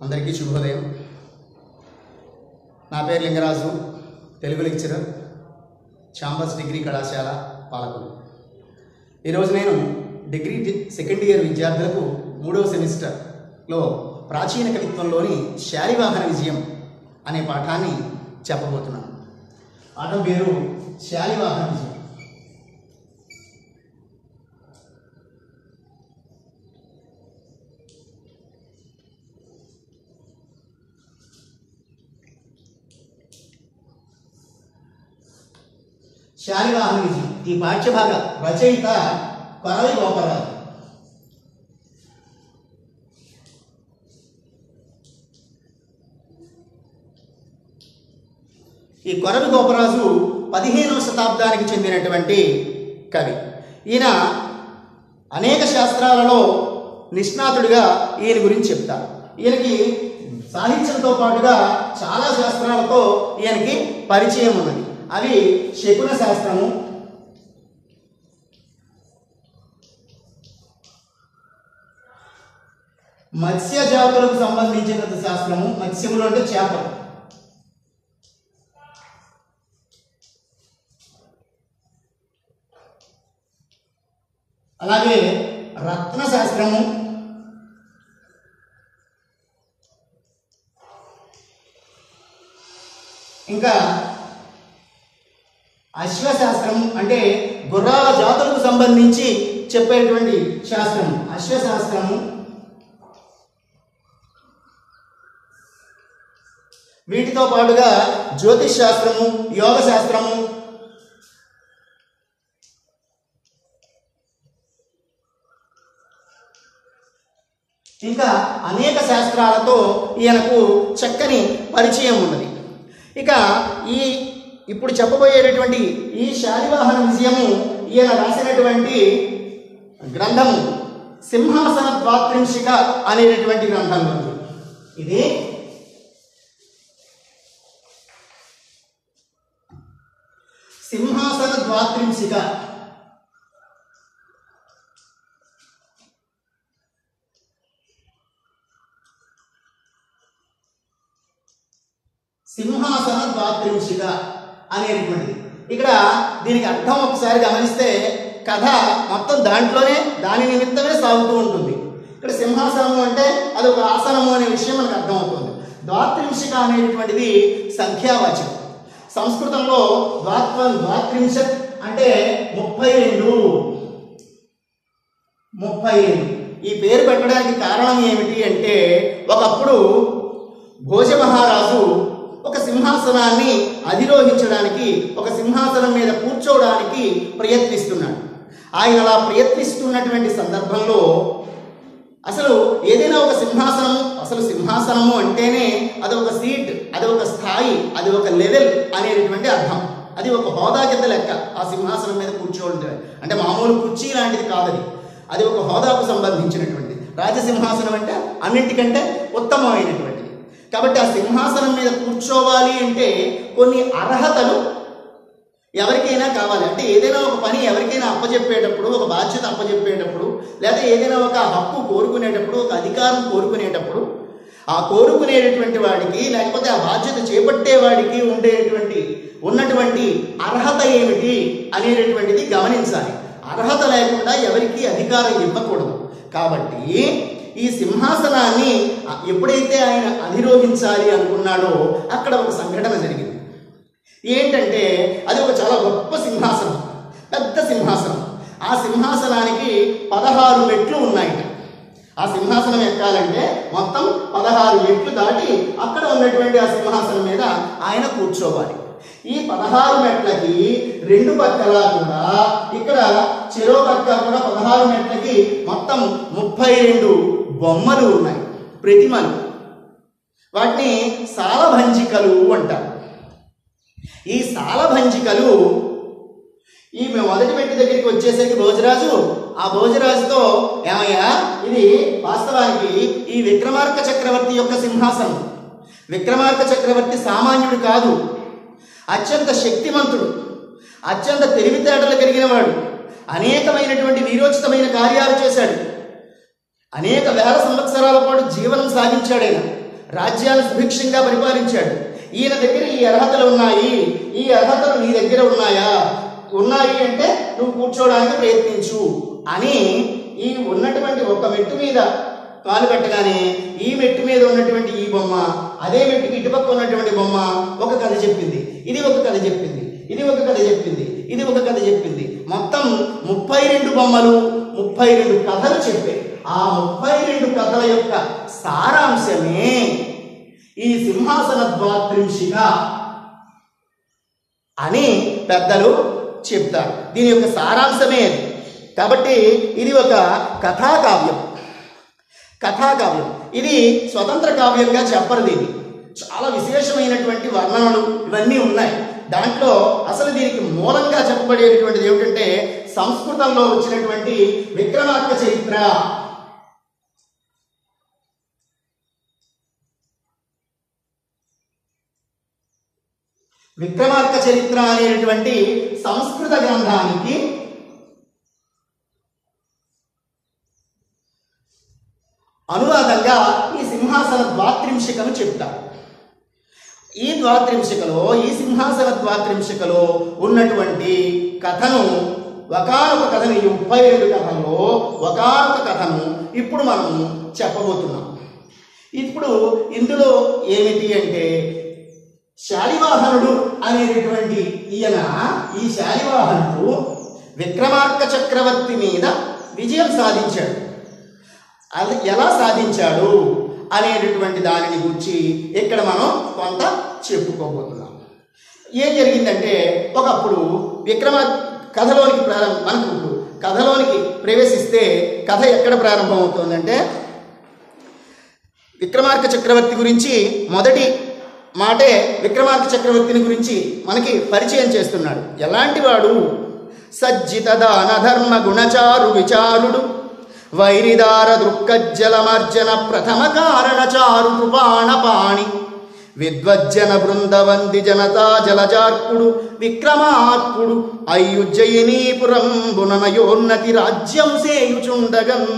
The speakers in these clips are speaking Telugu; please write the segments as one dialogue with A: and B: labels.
A: అందరికీ శుభోదయం. నా పేరు Lingaraju, Telugu lecturer, chambers degree కళాశాల పాలకులు. ఈరోజు నేను డిగ్రీ సెకండ్ ఇయర్ విద్యార్థులకు 3వ సెమిస్టర్లో ప్రాచీన కవిత్వంలోని శాలివాహన విజయం అనే పాఠాన్ని చెప్పబోతున్నాను. పాఠం పేరు శాలివాహన విజయం. శాలివాహన విజయం ఈ పాఠ్యభాగ రచయిత కొరవి గోపరాజు. ఈ కొరవి గోపరాజు 15వ శతాబ్దానికి చెందినటువంటి కవి. ఈయన అనేక శాస్త్రాలలో నిష్ణాతుడిగా ఈయన గురించి చెప్తారు. ఈయనకి సాహిత్యంతో పాటుగా చాలా శాస్త్రాలతో ఈయనకి పరిచయం ఉన్నది. అవి శకున శాస్త్రము, మత్స్య జాతులకు సంబంధించిన శాస్త్రము, మత్స్యములు అంటే చేపలు, అలాగే రత్న శాస్త్రము, ఇంకా అశ్వశాస్త్రము అంటే గుర్రాల జాతులకు సంబంధించి చెప్పేటువంటి శాస్త్రము అశ్వశాస్త్రము. వీటితో పాటుగా జ్యోతిష్ శాస్త్రము, యోగ శాస్త్రము, ఇంకా అనేక శాస్త్రాలతో ఈయనకు చక్కని పరిచయం ఉన్నది. ఇక ఇప్పుడు చెప్పబోయేటటువంటి ఈ శాలివాహన విజయము ఈయన రాసినటువంటి గ్రంథము సింహాసన ద్వాత్రింశిక అనేటటువంటి గ్రంథంలో. ఇది సింహాసన ద్వాత్రింశిక. సింహాసన ద్వాత్రింశిక అనేటువంటిది. ఇక్కడ దీనికి అర్థం ఒకసారి గమనిస్తే కథ మొత్తం దాంట్లోనే దాని నిమిత్తమే సాగుతూ ఉంటుంది. ఇక్కడ సింహాసనము అంటే అది ఒక ఆసనము అనే విషయం మనకు అర్థమవుతుంది. ద్వాత్రింశిక అనేటువంటిది సంఖ్యావాచకం. సంస్కృతంలో ద్వాత్రింశత్ అంటే 32. ఈ పేరు పెట్టడానికి కారణం ఏమిటి అంటే ఒకప్పుడు భోజ మహారాజు ఒక సింహాసనాన్ని అధిరోహించడానికి, ఒక సింహాసనం మీద కూర్చోవడానికి ప్రయత్నిస్తున్నాడు. ఆయన అలా ప్రయత్నిస్తున్నటువంటి సందర్భంలో అసలు ఏదైనా ఒక సింహాసనము, అసలు సింహాసనము అంటేనే అది ఒక సీట్, అది ఒక స్థాయి, అది ఒక లెవెల్ అనేటువంటి అర్థం. అది ఒక హోదా కింద లెక్క. ఆ సింహాసనం మీద కూర్చోవడం అంటే మామూలు కుర్చీ లాంటిది కాదది. అది ఒక హోదాకు సంబంధించినటువంటిది. రాజసింహాసనం అంటే అన్నింటికంటే ఉత్తమమైనటువంటిది. కాబట్టి ఆ సింహాసనం మీద కూర్చోవాలి అంటే కొన్ని అర్హతలు ఎవరికైనా కావాలి. అంటే ఏదైనా ఒక పని ఎవరికైనా అప్పచెప్పేటప్పుడు, ఒక బాధ్యత అప్పచెప్పేటప్పుడు, లేదా ఏదైనా ఒక హక్కు కోరుకునేటప్పుడు, ఒక అధికారం కోరుకునేటప్పుడు ఆ కోరుకునేటటువంటి వాడికి, లేకపోతే ఆ బాధ్యత చేపట్టే వాడికి ఉన్నటువంటి అర్హత ఏమిటి అనేటటువంటిది గమనించాలి. అర్హత లేకుండా ఎవరికి అధికారం ఇవ్వకూడదు. కాబట్టి ఈ సింహాసనాన్ని ఎప్పుడైతే ఆయన అధిరోహించాలి అనుకున్నాడో అక్కడ ఒక సంఘటన జరిగింది. ఏంటంటే అది ఒక చాలా గొప్ప సింహాసనం, పెద్ద సింహాసనం. ఆ సింహాసనానికి 16 మెట్లు ఉన్నాయట. ఆ సింహాసనం ఎక్కాలంటే మొత్తం 16 మెట్లు దాటి అక్కడ ఉన్నటువంటి ఆ సింహాసనం మీద ఆయన కూర్చోవాలి. ఈ 16 మెట్లకి 2 పక్కలా కూడా, ఇక్కడ చెరో పక్క కూడా 16 మెట్లకి మొత్తం 32 బొమ్మలు ఉన్నాయి, ప్రతిమలు. వాటిని సాలభంజికలు అంటారు. ఈ సాలభంజికలు ఈ మొదటి మెట్టు దగ్గరికి వచ్చేసరికి భోజరాజు ఆ భోజరాజుతో, ఏమయ్యా, ఇది వాస్తవానికి ఈ విక్రమార్క చక్రవర్తి యొక్క సింహాసనం. విక్రమార్క చక్రవర్తి సామాన్యుడు కాదు, అత్యంత శక్తిమంతుడు, అత్యంత తెలివితేటలు కలిగిన వాడు. అనేకమైనటువంటి వీరోచితమైన కార్యాలు చేశాడు. అనేక వేల సంవత్సరాల పాటు జీవనం సాగించాడు ఆయన. రాజ్యాన్ని సుభిక్షంగా పరిపాలించాడు. ఈయన దగ్గర ఈ అర్హతలు ఉన్నాయి, ఈ అర్హతలు నీ దగ్గర ఉన్నాయా? ఉన్నాయి అంటే నువ్వు కూర్చోవడానికి ప్రయత్నించు అని ఈ ఉన్నటువంటి ఒక మెట్టు మీద కాలు పెట్టగానే ఈ మెట్టు మీద ఉన్నటువంటి ఈ బొమ్మ అదే మెట్టుకి ఇటుపక్క ఉన్నటువంటి బొమ్మ ఒక కథ చెప్పింది, ఇది ఒక కథ చెప్పింది, ఇది ఒక కథ చెప్పింది, ఇది ఒక కథ చెప్పింది. మొత్తం 32 బొమ్మలు 32 కథలు చెప్పాయి. ఆ 32 కథల యొక్క సారాంశమే ఈ సింహాసన ద్వాత్రింశిక అని పెద్దలు చెప్తారు. దీని యొక్క సారాంశమే అది. కాబట్టి ఇది ఒక కథాకావ్యం. ఇది స్వతంత్ర కావ్యంగా చెప్పరు. దీన్ని చాలా విశేషమైనటువంటి వర్ణనలు ఇవన్నీ ఉన్నాయి. దాంట్లో అసలు దీనికి మూలంగా చెప్పబడేటువంటిది ఏమిటంటే సంస్కృతంలో వచ్చినటువంటి విక్రమార్క చరిత్ర. విక్రమార్క చరిత్ర అనేటువంటి సంస్కృత గ్రంథానికి అనువాదంగా ఈ సింహాసన ద్వాత్రింశికను చెప్తారు. ఈ సింహాసన ద్వాత్రింశికలో ఉన్నటువంటి కథను ఒకానొక కథను, ఈ 32 కథల్లో ఒకానొక కథను ఇప్పుడు మనం చెప్పబోతున్నాం. ఇప్పుడు ఇందులో ఏమిటి అంటే శాలివాహనుడు అనేటటువంటి ఈ శాలివాహనుడు విక్రమార్క చక్రవర్తి మీద విజయం సాధించాడు. అది ఎలా సాధించాడు అనేటటువంటి దానిని గురించి ఇక్కడ మనం కొంత చెప్పుకోబోతున్నాం. ఏం జరిగిందంటే ఒకప్పుడు కథలోనికి ప్రవేశిస్తే కథ ఎక్కడ ప్రారంభం అవుతుందంటే విక్రమార్క చక్రవర్తి గురించి మొదటి మాటే విక్రమార్క చక్రవర్తిని గురించి మనకి పరిచయం చేస్తున్నాడు. ఎలాంటి వాడు? సజ్జిత దాన ధర్మ గుణచారు విచారుడు, వైరిదార దృక్కజ్జలమర్జన ప్రథమ కారణ చారు కృపాణపాణి, విద్వజ్జన బృందవంది జనతా జలజార్కుడు విక్రమార్కుడు, అయ్యుజ్జయినీపురంబునయోన్నతి రాజ్యం సేయుచుండగన్.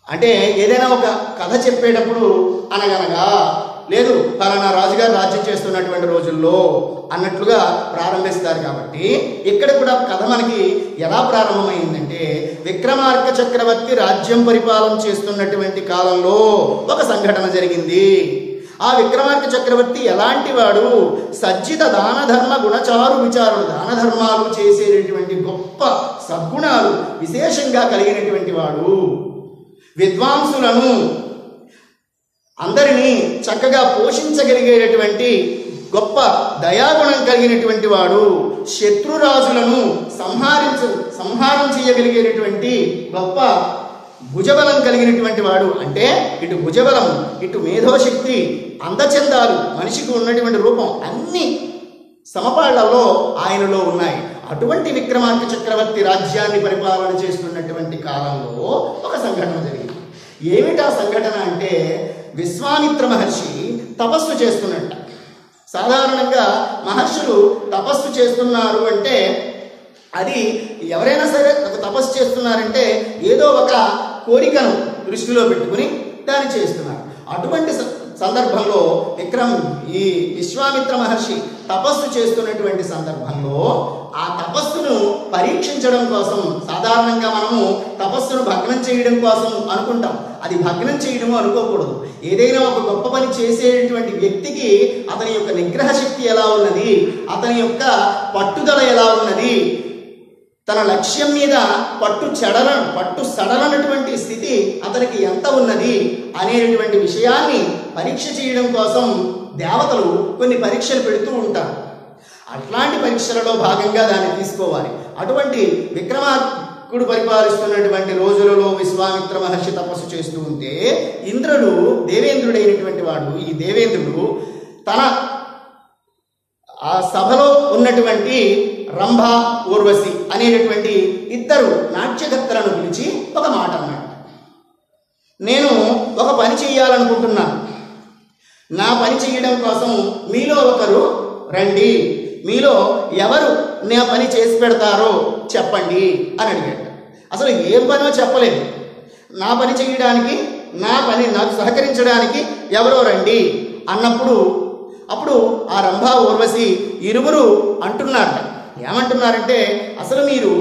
A: అంటే ఏదైనా ఒక కథ చెప్పేటప్పుడు అనగనగా లేదు పలానా రాజుగారు రాజ్యం చేస్తున్నటువంటి రోజుల్లో అన్నట్లుగా ప్రారంభిస్తారు. కాబట్టి ఇక్కడ కూడా కథ మనకి ఎలా ప్రారంభమైందంటే విక్రమార్క చక్రవర్తి రాజ్యం పరిపాలన చేస్తున్నటువంటి కాలంలో ఒక సంఘటన జరిగింది. ఆ విక్రమార్క చక్రవర్తి ఎలాంటి వాడు? సజ్జిత దాన ధర్మ గుణచారు విచారుడు, దాన ధర్మాలు చేసేటటువంటి గొప్ప సద్గుణాలు విశేషంగా కలిగినటువంటి వాడు, విద్వాంసులను అందరినీ చక్కగా పోషించగలిగేటటువంటి గొప్ప దయాగుణం కలిగినటువంటి వాడు, శత్రురాజులను సంహారం చేయగలిగేటటువంటి గొప్ప భుజబలం కలిగినటువంటి వాడు. అంటే ఇటు భుజబలం, ఇటు మేధోశక్తి, అందచందాలు, మనిషికి ఉన్నటువంటి రూపం అన్ని సమపాళ్లలో ఆయనలో ఉన్నాయి. అటువంటి విక్రమార్క చక్రవర్తి రాజ్యాన్ని పరిపాలన చేస్తున్నటువంటి కాలంలో ఒక సంఘటన జరిగింది. ఏమిటా సంఘటన అంటే విశ్వామిత్ర మహర్షి తపస్సు చేస్తున్నట్ట. సాధారణంగా మహర్షులు తపస్సు చేస్తున్నారు అంటే అది ఎవరైనా సరే ఒక తపస్సు చేస్తున్నారంటే ఏదో ఒక కోరికను దృష్టిలో పెట్టుకుని దాన్ని చేస్తున్నారు. అటువంటి సందర్భంలో ఈ విశ్వామిత్ర మహర్షి తపస్సు చేస్తున్నటువంటి సందర్భంలో ఆ తపస్సును పరీక్షించడం కోసం, సాధారణంగా మనము తపస్సును భగ్నం చేయడం కోసం అనుకుంటాం, అది భగ్నం చేయడము అనుకోకూడదు. ఏదైనా ఒక గొప్ప పని చేసేటువంటి వ్యక్తికి అతని యొక్క నిగ్రహ శక్తి ఎలా ఉన్నది, అతని యొక్క పట్టుదల ఎలా ఉన్నది, తన లక్ష్యం మీద పట్టు సడలనటువంటి స్థితి అతనికి ఎంత ఉన్నది అనేటువంటి విషయాన్ని పరీక్ష చేయడం కోసం దేవతలు కొన్ని పరీక్షలు పెడుతూ ఉంటారు. అట్లాంటి పరీక్షలలో భాగంగా దాన్ని తీసుకోవాలి. అటువంటి విక్రమార్కుడు పరిపాలిస్తున్నటువంటి రోజులలో విశ్వామిత్ర మహర్షి తపస్సు చేస్తూ ఉంటే ఇంద్రుడు, దేవేంద్రుడైనటువంటి వాడు, ఈ దేవేంద్రుడు తన ఆ సభలో ఉన్నటువంటి రంభ, ఊర్వశి అనేటటువంటి ఇద్దరు నాట్యకర్తలను పిలిచి ఒక మాట అన్నాడు. నేను ఒక పని చేయాలనుకుంటున్నాను, నా పని చేయడం కోసం మీలో ఒకరు రండి, మీలో ఎవరు నా పని చేసి పెడతారో చెప్పండి అని అడిగాడు. అసలు ఏం పనో చెప్పలేదు. నా పని చేయడానికి నాకు సహకరించడానికి ఎవరో రండి అన్నప్పుడు అప్పుడు ఆ రంభ ఊర్వశి ఇరువురు అంటున్నారట. ఏమంటున్నారంటే, అసలు మీరు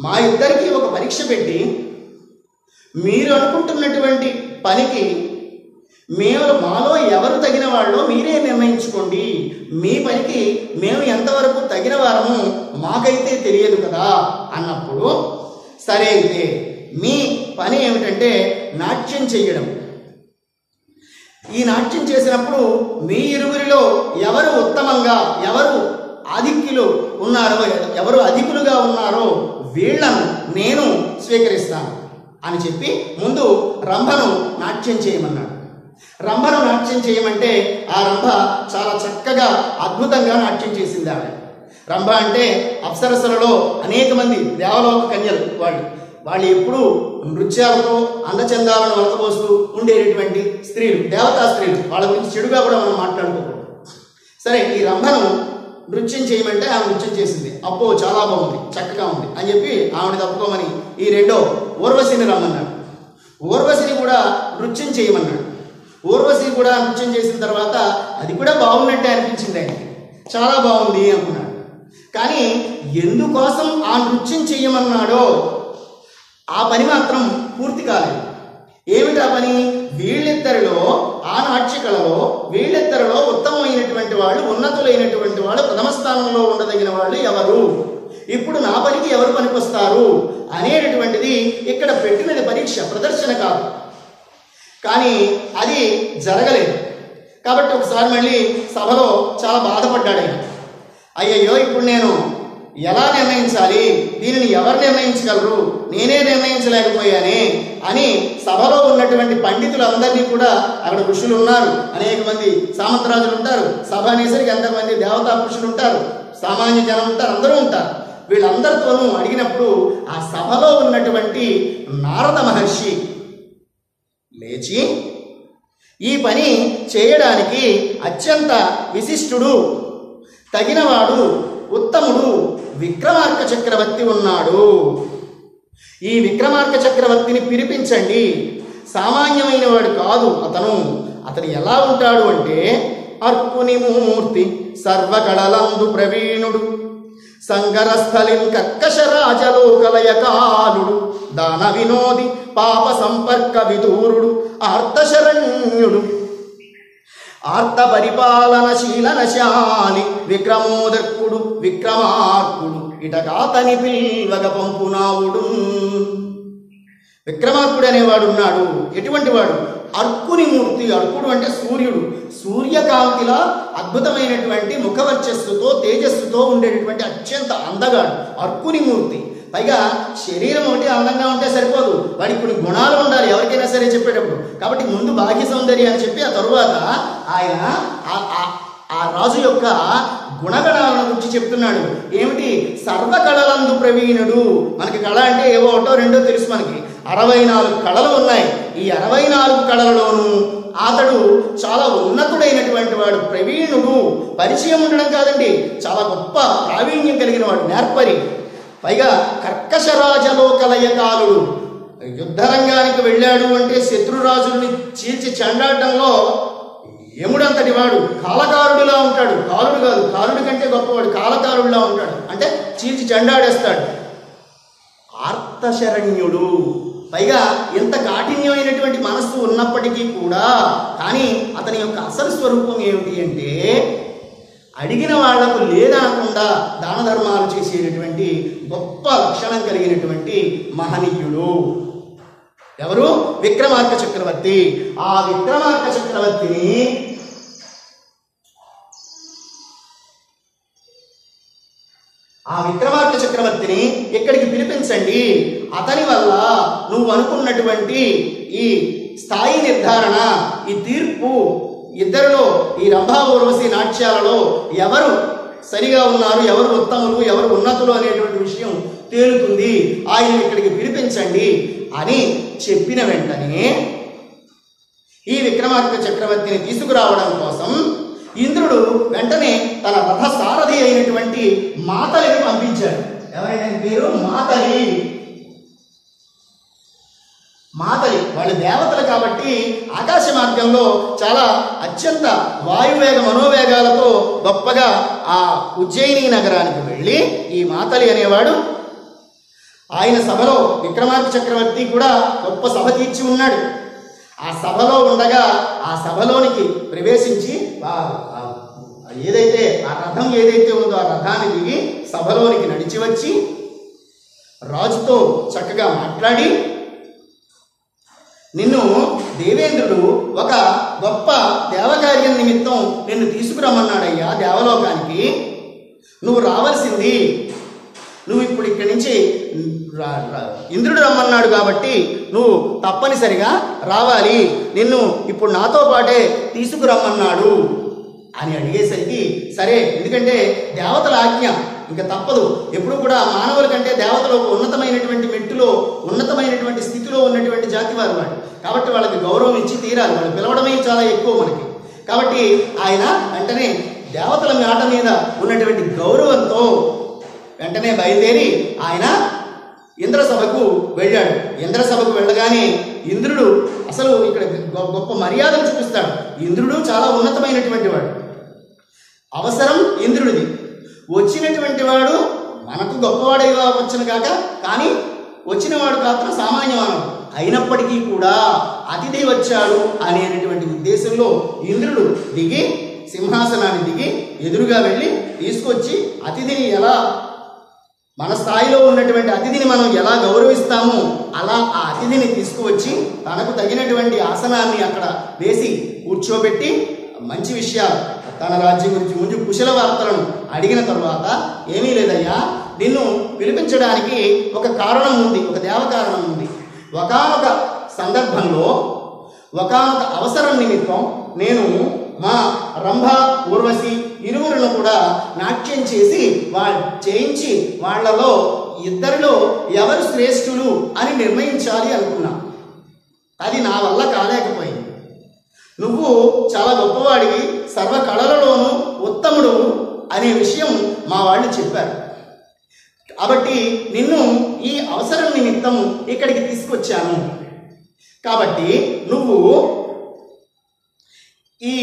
A: మా ఇద్దరికి ఒక పరీక్ష పెట్టి మీరు అనుకుంటున్నటువంటి పనికి మాలో ఎవరు తగిన వాళ్ళో మీరే నిర్ణయించుకోండి. మీ పనికి మేము ఎంతవరకు తగిన వారము మాకైతే తెలియదు కదా అన్నప్పుడు, సరే అయితే మీ పని ఏమిటంటే నాట్యం చెయ్యడం. ఈ నాట్యం చేసినప్పుడు మీ ఇరువురిలో ఎవరు ఉత్తమంగా, ఎవరు ఆధిక్యులు ఉన్నారో, ఎవరు అధికులుగా ఉన్నారో వీళ్లను నేను స్వీకరిస్తాను అని చెప్పి ముందు రంభను నాట్యం చేయమన్నాడు. రంభను నాట్యం చేయమంటే ఆ రంభ చాలా చక్కగా అద్భుతంగా నాట్యం చేసింది. ఆవిడ రంభ అంటే అప్సరసలలో అనేక మంది దేవలోక కన్యలు వాళ్ళు ఎప్పుడూ నృత్యాలతో అందచందాలను వలకబోస్తూ ఉండేటటువంటి స్త్రీలు, దేవతా స్త్రీలు. వాళ్ళ గురించి చెడుగా కూడా మనం మాట్లాడుకోకూడదు. సరే, ఈ రంభను నృత్యం చేయమంటే ఆమె నృత్యం చేసింది. అప్పో చాలా బాగుంది, చక్కగా ఉంది అని చెప్పి ఆవిడ తప్పుకోమని ఈ రెండో ఊర్వశిని రమ్మన్నాడు. ఊర్వశిని కూడా నృత్యం చేయమన్నాడు. ఊర్వశి కూడా నృత్యం చేసిన తర్వాత అది కూడా బాగున్నట్టే అనిపించింది ఆయనకి. చాలా బాగుంది అనుకున్నాడు. కానీ ఎందుకోసం ఆ నృత్యం చేయమన్నాడో ఆ పని మాత్రం పూర్తి కాలేదు. ఏమిటా పని? వీళ్ళిద్దరిలో, ఆ నాట్యకళలో వీళ్ళిద్దరిలో ఉత్తమమైనటువంటి వాళ్ళు, ఉన్నతులైనటువంటి వాళ్ళు, ప్రథమ స్థానంలో ఉండదగిన వాళ్ళు ఎవరు, ఇప్పుడు నా పనికి ఎవరు పనికొస్తారు అనేటటువంటిది ఇక్కడ పెట్టినది పరీక్ష, ప్రదర్శన కాదు. కానీ అది జరగలేదు. కాబట్టి ఒకసారి మళ్ళీ సభలో చాలా బాధపడ్డాడు. అయ్యయ్యో, ఇప్పుడు నేను ఎలా నిర్ణయించాలి, దీనిని ఎవరు నిర్ణయించగలరు, నేనే నిర్ణయించలేకపోయానే అని సభలో ఉన్నటువంటి పండితులందరినీ కూడా, అక్కడ ఋషులు ఉన్నారు, అనేక మంది సామంతరాజులు ఉంటారు, సభ అనేసరికి ఎంతమంది దేవతా పురుషులు ఉంటారు, సామాన్య జనం ఉంటారు, అందరూ ఉంటారు. వీళ్ళందరితోనూ అడిగినప్పుడు ఆ సభలో ఉన్నటువంటి నారద మహర్షి లేచి ఈ పని చేయడానికి అత్యంత విశిష్టుడు, తగినవాడు, ఉత్తముడు విక్రమార్క చక్రవర్తి ఉన్నాడు. ఈ విక్రమార్క చక్రవర్తిని పిలిపించండి. సామాన్యమైన వాడు కాదు అతను ఎలా ఉంటాడు అంటే, అర్కుని మూర్తి, సర్వకళలందు ప్రవీణుడు, సంగరస్థలిం కర్కశరాజలోకలయకాలుడు, దాన వినోది, పాప సంపర్క విదూరుడు, ఆర్తశరణ్యుడు, ఆర్త పరిపాలనశీలనశాలి, విక్రమోదర్కుడు, విక్రమార్కుడు, ఇటకాతని పిల్వగ పంపునావుడు. విక్రమార్కుడు అనేవాడు ఉన్నాడు. ఎటువంటి వాడు? అర్కుని మూర్తి. అర్కుడు అంటే సూర్యుడు. సూర్యకాంతిలా అద్భుతమైనటువంటి ముఖవర్చస్సుతో, తేజస్సుతో ఉండేటటువంటి అత్యంత అందగాడు అర్కుని మూర్తి. పైగా శరీరం ఒకటి అందంగా ఉంటే సరిపోదు, వాడికి కొన్ని గుణాలు ఉండాలి ఎవరికైనా సరే చెప్పేటప్పుడు. కాబట్టి ముందు బాహ్య సౌందర్యం అని చెప్పి ఆ తరువాత ఆయన ఆ రాజు యొక్క గుణగణాలను గురించి చెప్తున్నాడు. ఏమిటి? సర్వకళలందు ప్రవీణుడు. మనకి కళ అంటే ఏవో ఒకటో రెండో తెలుసు. మనకి 64 కళలు ఉన్నాయి. ఈ 64 కళలలోనూ అతడు చాలా ఉన్నతుడైనటువంటి వాడు, ప్రవీణుడు. పరిచయం ఉండడం కాదండి, చాలా గొప్ప ప్రావీణ్యం కలిగిన వాడు, నేర్పరి. పైగా కర్కశరాజలోకలయకాలుడు. యుద్ధరంగానికి వెళ్ళాడు అంటే శత్రురాజుల్ని చీల్చి చెండాడటంలో యముడంతటి వాడు. కాలకారుడిలా ఉంటాడు. కాలుడు కాదు, కాలుడి కంటే గొప్పవాడు, కాలకారుడిలా ఉంటాడు. అంటే చీల్చి చెండాడేస్తాడు. ఆర్తశరణ్యుడు. పైగా ఎంత కాఠిన్యమైనటువంటి మనస్సు ఉన్నప్పటికీ కూడా, కానీ అతని యొక్క అసలు స్వరూపం ఏమిటి అంటే, అడిగిన వాళ్లకు లేదనకుండా దాన ధర్మాలు చేసేటటువంటి గొప్ప లక్షణం కలిగినటువంటి మహనీయుడు. ఎవరు? విక్రమార్క చక్రవర్తి. ఆ విక్రమార్క చక్రవర్తిని ఇక్కడికి పిలిపించండి. అతని వల్ల నువ్వు అనుకున్నటువంటి ఈ స్థాయి నిర్ధారణ, ఈ తీర్పు, ఇద్దరిలో ఈ రంభా ఊర్వశి నాట్యాలలో ఎవరు సరిగా ఉన్నారు, ఎవరు ఉత్తములు, ఎవరు ఉన్నతులు అనేటువంటి విషయం తేలుతుంది. ఆయన ఇక్కడికి పిలిపించండి అని చెప్పిన వెంటనే ఈ విక్రమార్క చక్రవర్తిని తీసుకురావడం కోసం ఇంద్రుడు వెంటనే తన రథ సారథి అయినటువంటి మాతలిని పంపించాడు. ఎవరైనా పేరు మాతలి. మాతలి వాళ్ళు దేవతలు కాబట్టి ఆకాశ మార్గంలో చాలా అత్యంత వాయువేగ మనోవేగాలతో గొప్పగా ఆ ఉజ్జయిని నగరానికి వెళ్ళి ఈ మాతలి అనేవాడు ఆయన సభలో విక్రమార్క చక్రవర్తి కూడా గొప్ప సభ తీర్చి ఉన్నాడు. ఆ సభలో ఉండగా ఆ సభలోనికి ప్రవేశించి ఏదైతే ఆ రథం ఏదైతే ఉందో ఆ రథాన్ని దిగి సభలోనికి నడిచి వచ్చి రాజుతో చక్కగా మాట్లాడి, నిన్ను దేవేంద్రుడు ఒక గొప్ప దేవకార్యం నిమిత్తం నిన్ను తీసుకురమ్మన్నాడయ్యా దేవలోకానికి. నువ్వు రావాల్సింది, నువ్వు ఇప్పుడు ఇక్కడి నుంచి ఇంద్రుడు రమ్మన్నాడు కాబట్టి నువ్వు తప్పనిసరిగా రావాలి, నిన్ను ఇప్పుడు నాతో పాటే తీసుకురమ్మన్నాడు అని అడిగేసరికి సరే, ఎందుకంటే దేవతల ఆజ్ఞ ఇంకా తప్పదు. ఎప్పుడు కూడా మానవుల కంటే దేవతలు ఒక ఉన్నతమైనటువంటి మెట్టులో ఉన్నతమైనటువంటి స్థితిలో ఉన్నటువంటి జాతి వారు వాళ్ళు కాబట్టి వాళ్ళకి గౌరవం ఇచ్చి తీరాలి. వాళ్ళు పిలవడమే చాలా ఎక్కువ మనకి. కాబట్టి ఆయన వెంటనే దేవతల మాట మీద ఉన్నటువంటి గౌరవంతో వెంటనే బయలుదేరి ఆయన ఇంద్రసభకు వెళ్ళాడు. ఇంద్రసభకు వెళ్ళగానే ఇంద్రుడు అసలు ఇక్కడ గొప్ప మర్యాదలు చూపిస్తాడు. ఇంద్రుడు చాలా ఉన్నతమైనటువంటి వాడు, అవసరం ఇంద్రుడిది. వచ్చినటువంటి వాడు మనకు గొప్పవాడు వచ్చును కాక, కానీ వచ్చినవాడు కాక సామాన్య మానవుడు అయినప్పటికీ కూడా అతిథి వచ్చాడు అనేటువంటి ఉద్దేశంలో ఇంద్రుడు దిగి సింహాసనాన్ని దిగి ఎదురుగా వెళ్ళి తీసుకొచ్చి అతిథిని ఎలా మన స్థాయిలో ఉన్నటువంటి అతిథిని మనం ఎలా గౌరవిస్తామో అలా ఆ అతిథిని తీసుకువచ్చి తనకు తగినటువంటి ఆసనాన్ని అక్కడ వేసి కూర్చోబెట్టి మంచి విషయాలు తన రాజ్యం గురించి ముందు కుశల వార్తలను అడిగిన తరువాత, ఏమీ లేదయ్యా, నిన్ను పిలిపించడానికి ఒక కారణం ఉంది, ఒక దేవకారణం ఉంది. ఒకానొక సందర్భంలో ఒకానొక అవసరం నిమిత్తం నేను మా రంభ ఊర్వశి ఇరువురును కూడా నాట్యం చేయించి వాళ్లలో ఇద్దరిలో ఎవరు శ్రేష్ఠులు అని నిర్ణయించాలి అనుకున్నా. అది నా వల్ల కాలేకపోయింది. నువ్వు చాలా గొప్పవాడివి, సర్వ కళలలోనూ ఉత్తముడు అనే విషయం మా వాళ్ళు చెప్పారు. కాబట్టి నిన్ను ఈ అవసరం నిమిత్తం ఇక్కడికి తీసుకొచ్చాను. కాబట్టి నువ్వు ఈ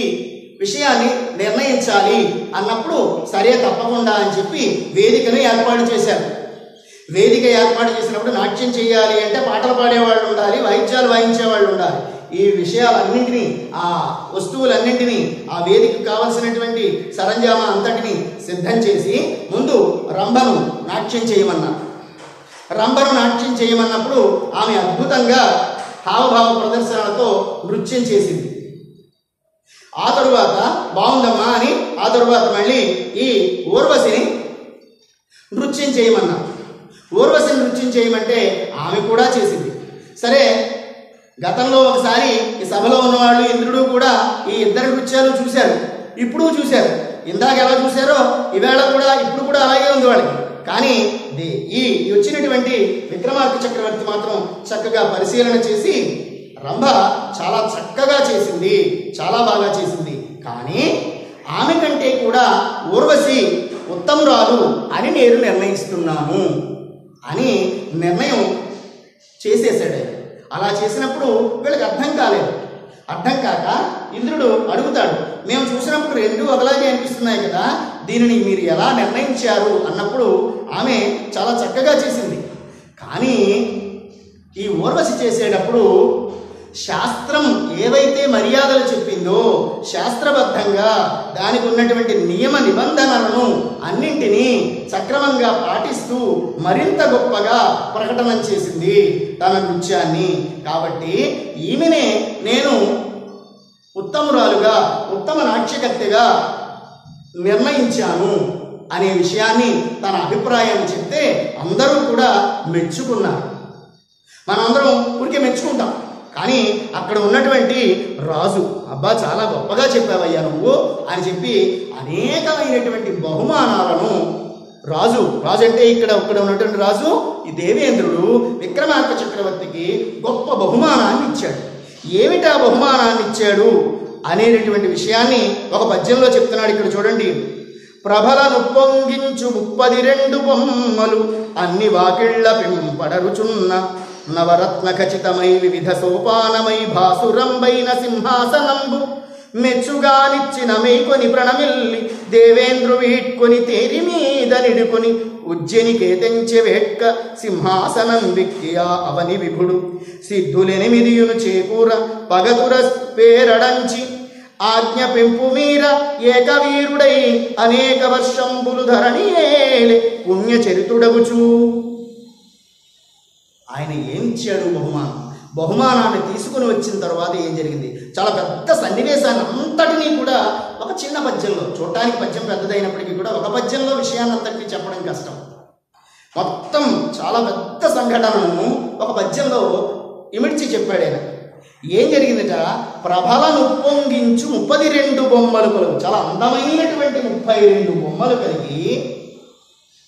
A: విషయాన్ని నిర్ణయించాలి అన్నప్పుడు సరే తప్పకుండా అని చెప్పి వేదికను ఏర్పాటు చేశారు. వేదిక ఏర్పాటు చేసినప్పుడు నాట్యం చేయాలి అంటే పాటలు పాడేవాళ్ళు ఉండాలి, వాయిద్యాలు వాయించేవాళ్ళు ఉండాలి. ఈ విషయాలన్నింటినీ, ఆ వస్తువులన్నింటినీ, ఆ వేదికకు కావలసినటువంటి సరంజామా అంతటిని సిద్ధం చేసి ముందు రంభను నాట్యం చేయమన్నారు. రంభను నాట్యం చేయమన్నప్పుడు ఆమె అద్భుతంగా హావభావ ప్రదర్శనలతో నృత్యం చేసింది. ఆ తరువాత బాగుందమ్మా అని ఆ తరువాత మళ్ళీ ఈ ఊర్వశిని నృత్యం చేయమన్నారు. ఊర్వశిని నృత్యం చేయమంటే ఆమె కూడా చేసింది. సరే, గతంలో ఒకసారి ఈ సభలో ఉన్నవాళ్ళు ఇంద్రుడు కూడా ఈ ఇద్దరి నృత్యాలు చూశారు, ఇప్పుడు చూశారు. ఇందాక ఎలా చూశారో ఈవేళ కూడా ఇప్పుడు కూడా అలాగే ఉంది వాళ్ళకి. కానీ ఈ వచ్చినటువంటి విక్రమార్క చక్రవర్తి మాత్రం చక్కగా పరిశీలన చేసి రంభ చాలా చక్కగా చేసింది, చాలా బాగా చేసింది, కానీ ఆమె కంటే కూడా ఊర్వశి ఉత్తమురాలు అని నేను నిర్ణయిస్తున్నాను అని నిర్ణయం చేసేసాడు. అలా చేసినప్పుడు వీళ్ళకి అర్థం కాలేదు. అర్థం కాక ఇంద్రుడు అడుగుతాడు, మేము చూసినప్పుడు రెండు ఒకలాగే అనిపిస్తున్నాయి కదా, దీనిని మీరు ఎలా నిర్ణయించారు అన్నప్పుడు ఆమె చాలా చక్కగా చేసింది. కానీ ఈ ఊర్వశి చేసేటప్పుడు శాస్త్రం ఏవైతే మర్యాదలు చెప్పిందో శాస్త్రబద్ధంగా దానికి ఉన్నటువంటి నియమ నిబంధనలను అన్నింటినీ సక్రమంగా పాటిస్తూ మరింత గొప్పగా ప్రకటన చేసింది తన నృత్యాన్ని. కాబట్టి ఈమెనే నేను ఉత్తమురాలుగా, ఉత్తమ నాట్యకర్తగా నిర్ణయించాను అనే విషయాన్ని, తన అభిప్రాయాన్ని చెప్తే అందరూ కూడా మెచ్చుకున్నారు. మనందరం ఊరికే మెచ్చుకుంటాం, కానీ అక్కడ ఉన్నటువంటి రాజు, అబ్బా చాలా గొప్పగా చెప్పావయ్యా నువ్వు అని చెప్పి అనేకమైనటువంటి బహుమానాలను రాజు అంటే ఇక్కడ ఉన్నటువంటి రాజు ఈ దేవేంద్రుడు విక్రమార్క చక్రవర్తికి గొప్ప బహుమానాన్ని ఇచ్చాడు. ఏమిటా బహుమానాన్ని ఇచ్చాడు అనేటటువంటి విషయాన్ని ఒక పద్యంలో చెప్తున్నాడు. ఇక్కడ చూడండి. ప్రభలను పొంగించు 32 బొమ్మలు అన్ని వాకిళ్ల పెంపడరుచున్న నవరత్న ఖచితమై వివిధ సోపానమై భాసురంబైన సింహాసనంబు మెచ్చుగా నిచ్చిన మేకొని ప్రణమిల్లి దేవేంద్రు వీట్కొని తేరి మీద నిడుకొని ఉజ్జనికే తెంచె వేట్క సింహాసనం విక్కియా అవని విభుడు సిద్ధులెనిమిదియును చేకూర పగతుర పేరడంచి ఆజ్ఞ పెంపు మీర ఏకవీరుడై అనేక వర్షంబులు ధరణి ఏలే పుణ్యచరితుడగుచు. ఆయన ఏమిచ్చాడు? బహుమానాన్ని తీసుకుని వచ్చిన తర్వాత ఏం జరిగింది? చాలా పెద్ద సన్నివేశాన్ని అంతటినీ కూడా ఒక చిన్న పద్యంలో, చూడటానికి పద్యం పెద్దదైనప్పటికీ కూడా ఒక పద్యంలో విషయాన్ని అంతటినీ చెప్పడం కష్టం. మొత్తం చాలా పెద్ద సంఘటనను ఒక పద్యంలో ఇమిడ్చి చెప్పాడు ఆయన. ఏం జరిగిందట? ప్రభలను ఉప్పొంగించు 32 బొమ్మలు కలుగు. చాలా అందమైనటువంటి 32 బొమ్మలు కలిగి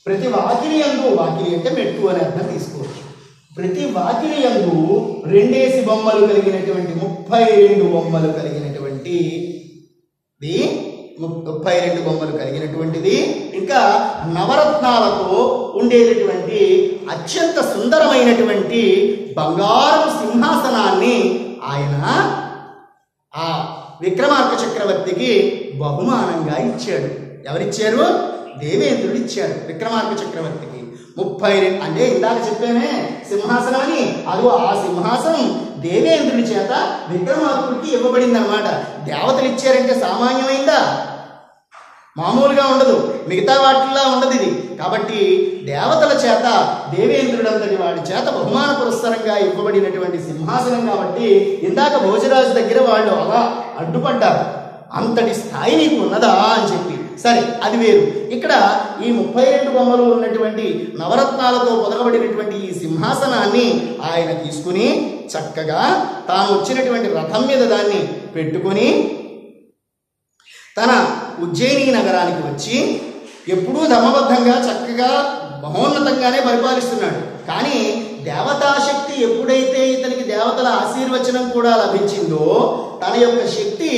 A: ప్రతి వాకిలి యందు, వాకిలి అంటే మెట్టు అనే అర్థం తీసుకోవచ్చు, ప్రతి వాకిలి యందు 2 బొమ్మలు కలిగినటువంటి 32 బొమ్మలు కలిగినటువంటి 32 బొమ్మలు కలిగినటువంటిది. ఇంకా నవరత్నాలతో ఉండేటటువంటి అత్యంత సుందరమైనటువంటి బంగారు సింహాసనాన్ని ఆయన ఆ విక్రమార్క చక్రవర్తికి బహుమానంగా ఇచ్చాడు. ఎవరిచ్చారు? దేవేంద్రుడు ఇచ్చాడు విక్రమార్క చక్రవర్తికి. 32 అంటే ఇందాక చెప్పానే సింహాసనం అని, అదో ఆ సింహాసనం దేవేంద్రుడి చేత విక్రమార్కుడికి ఇవ్వబడింది అన్నమాట. దేవతలు ఇచ్చారంటే సామాన్యమైందా? మామూలుగా ఉండదు, మిగతా వాటిల్లో ఉండదు ఇది. కాబట్టి దేవతల చేత దేవేంద్రుడంతటి వాడి చేత బహుమాన పురస్సరంగా ఇవ్వబడినటువంటి సింహాసనం కాబట్టి ఇందాక భోజరాజు దగ్గర వాళ్ళు అలా అడ్డుపడ్డారు. అంతటి స్థాయి నీకు ఉన్నదా అని చెప్పి. సరే, అది వేరు. ఇక్కడ ఈ 32 బొమ్మలు ఉన్నటువంటి నవరత్నాలతో పొదగబడినటువంటి ఈ సింహాసనాన్ని ఆయన తీసుకుని చక్కగా తాను వచ్చినటువంటి రథం మీద దాన్ని పెట్టుకొని తన ఉజ్జయిని నగరానికి వచ్చి ఎప్పుడూ ధర్మబద్ధంగా చక్కగా మహోన్నతంగానే పరిపాలిస్తున్నాడు. కానీ దేవతాశక్తి ఎప్పుడైతే ఇతనికి దేవతల ఆశీర్వచనం కూడా లభించిందో తన యొక్క శక్తి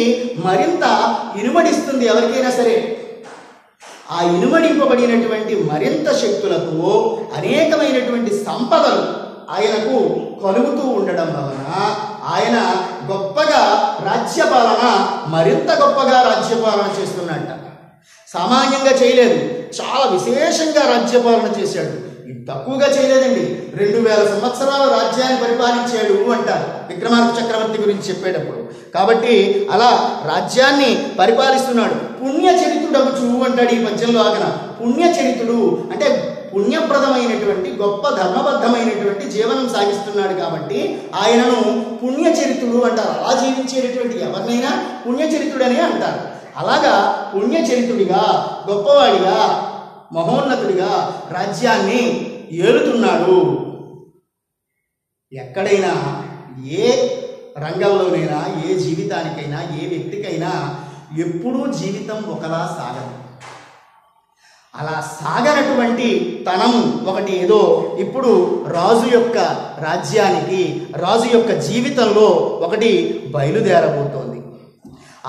A: మరింత ఇనుమడిస్తుంది ఎవరికైనా సరే. ఆ ఇనుమడింపబడినటువంటి మరింత శక్తులతో అనేకమైనటువంటి సంపదలు ఆయనకు కలుగుతూ ఉండడం వలన ఆయన గొప్పగా రాజ్యపాలన, మరింత గొప్పగా రాజ్యపాలన చేస్తున్నట్ట. సామాన్యంగా చేయలేదు, చాలా విశేషంగా రాజ్యపాలన చేశాడు. ఇది తక్కువగా చేయలేదండి. 2000 సంవత్సరాలు రాజ్యాన్ని పరిపాలించాడు అంటారు విక్రమార్క చక్రవర్తి గురించి చెప్పేటప్పుడు. కాబట్టి అలా రాజ్యాన్ని పరిపాలిస్తున్నాడు. పుణ్యచరితుడగుచు అంటాడు ఈ పద్యంలో ఆగన. పుణ్యచరితుడు అంటే పుణ్యప్రదమైనటువంటి గొప్ప ధర్మబద్ధమైనటువంటి జీవనం సాగిస్తున్నాడు కాబట్టి ఆయనను పుణ్యచరితుడు అంటారు. అలా జీవించేటటువంటి ఎవరినైనా పుణ్యచరితుడనే అంటారు. అలాగా పుణ్యచరితుడిగా, గొప్పవాడిగా, మహోన్నతుడిగా రాజ్యాన్ని ఏలుతున్నాడు. ఎక్కడైనా ఏ రంగంలోనైనా, ఏ జీవితానికైనా, ఏ వ్యక్తికైనా ఎప్పుడూ జీవితం ఒకలా సాగదు. అలా సాగనటువంటి తనం ఒకటి ఏదో ఇప్పుడు రాజు యొక్క రాజ్యానికి, రాజు యొక్క జీవితంలో ఒకటి బయలుదేరబోతోంది.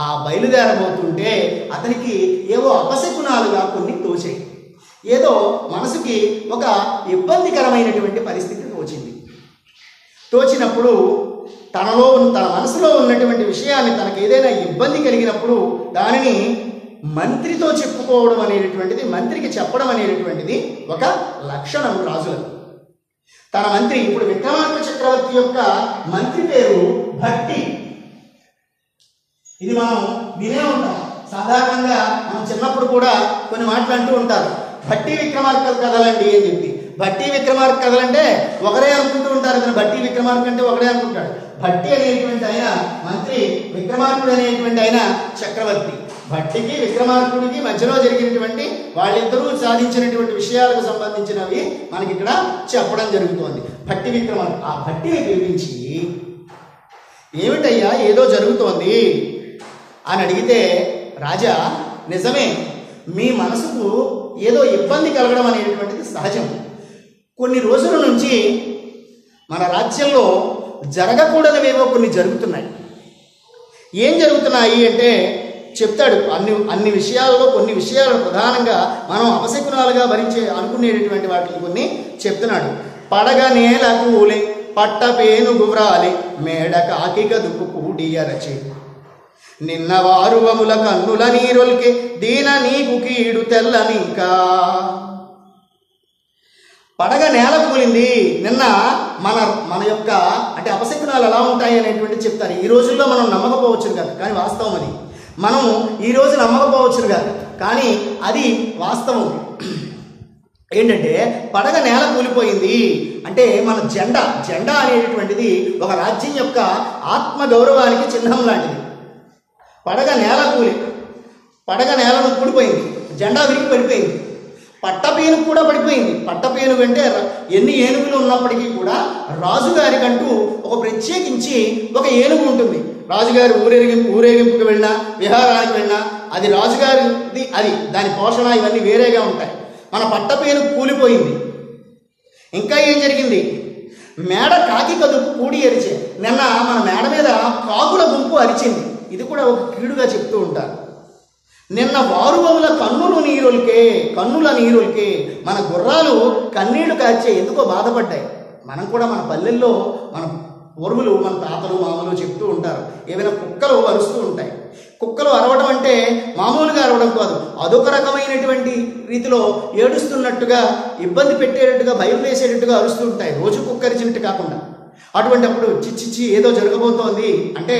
A: ఆ బయలుదేరబోతుంటే అతనికి ఏవో అపశకునాలుగా కొన్ని తోచాయి. ఏదో మనసుకి ఒక ఇబ్బందికరమైనటువంటి పరిస్థితి తోచింది. తోచినప్పుడు తన మనసులో ఉన్నటువంటి విషయాన్ని, తనకు ఏదైనా ఇబ్బంది కలిగినప్పుడు దానిని మంత్రితో చెప్పుకోవడం అనేటటువంటిది, మంత్రికి చెప్పడం అనేటటువంటిది ఒక లక్షణం రాజులకు. తన మంత్రి, ఇప్పుడు విక్రమార్క చక్రవర్తి యొక్క మంత్రి పేరు భట్టి. ఇది మనం వినే ఉంటాం. సాధారణంగా మనం చిన్నప్పుడు కూడా కొన్ని మాటలు అంటూ ఉంటారు, భట్టి విక్రమార్క కథలండి అని చెప్పి. భట్టి విక్రమార్క కథలంటే ఒకరే అనుకుంటూ ఉంటారు, కానీ భట్టి విక్రమార్క అంటే ఒకరే అనుకుంటాడు. భట్టి అనేటువంటి ఆయన మంత్రి, విక్రమార్కుడు అనేటువంటి ఆయన చక్రవర్తి. భట్టికి విక్రమార్కుడికి మధ్యలో జరిగినటువంటి వాళ్ళిద్దరూ సాధించినటువంటి విషయాలకు సంబంధించినవి మనకి ఇక్కడ చెప్పడం జరుగుతోంది. భట్టి విక్రమార్కుడు. ఆ భట్టిని పిలిపించి, ఏమిటయ్యా ఏదో జరుగుతోంది అని అడిగితే, రాజా నిజమే, మీ మనసుకు ఏదో ఇబ్బంది కలగడం అనేటువంటిది సహజం. కొన్ని రోజుల నుంచి మన రాజ్యంలో జరగకూడనివేవో కొన్ని జరుగుతున్నాయి. ఏం జరుగుతున్నాయి అంటే చెప్తాడు. అన్ని విషయాలలో కొన్ని విషయాలు ప్రధానంగా మనం అపశకునాలుగా భరించే అనుకునేటటువంటి వాటిని కొన్ని చెప్తున్నాడు. పడగ నేల కూలే పట్టపేను గువ్రాలి మేడ కాకి గదుపు కూడి అరచి నిన్న వారువముల కన్నుల నీరొల్కి దీన నీకు కీడు తెల్లనింకా. పడగ నేల కూలింది. నిన్న మన యొక్క అంటే అపశకునాలు ఎలా ఉంటాయి అనేటువంటి చెప్తారు. ఈ రోజుల్లో మనం నమ్మకపోవచ్చును కాదు, కానీ వాస్తవం అది. మనం ఈరోజు నమ్మకపోవచ్చును కాదు, కానీ అది వాస్తవం. ఏంటంటే పడగ నేల కూలిపోయింది అంటే మన జెండా అనేటటువంటిది ఒక రాజ్యం యొక్క ఆత్మగౌరవానికి చిహ్నం లాంటిది. పడగ నేలను కూలిపోయింది, జెండా విరిగి పడిపోయింది, పట్టపేను కూడా పడిపోయింది. పట్టపేను అంటే ఎన్ని ఏనుగులు ఉన్నప్పటికీ కూడా రాజుగారికంటూ ఒక ప్రత్యేకించి ఒక ఏనుగు ఉంటుంది. రాజుగారి ఊరేగింపుకి వెళ్ళినా విహారానికి వెళ్ళినా అది రాజుగారిది, అది దాని పోషణ ఇవన్నీ వేరేగా ఉంటాయి. మన పట్టపేను కూలిపోయింది. ఇంకా ఏం జరిగింది? మేడ కాకి కదుపు కూడి అరిచే. నిన్న మన మేడ మీద కాకుల గుంపు అరిచింది. ఇది కూడా ఒక కీడుగా చెప్తూ ఉంటారు. నిన్న వారువముల కన్నుల నీరులకే మన గుర్రాలు కన్నీళ్లు కార్చే ఎందుకో బాధపడ్డాయి. మనం కూడా మన పల్లెల్లో మన పూర్వులు మన తాతలు మామలు చెప్తూ ఉంటారు. ఏవైనా కుక్కలు అరుస్తూ ఉంటాయి. కుక్కలు అరవడం అంటే మామూలుగా అరవడం కాదు, అదొక రకమైనటువంటి రీతిలో ఏడుస్తున్నట్టుగా, ఇబ్బంది పెట్టేటట్టుగా, భయం వేసేటట్టుగా అరుస్తూ ఉంటాయి. రోజు కుక్క అరిచినట్టు కాకుండా. అటువంటి అప్పుడు చిచ్చిచ్చి ఏదో జరగబోతోంది అంటే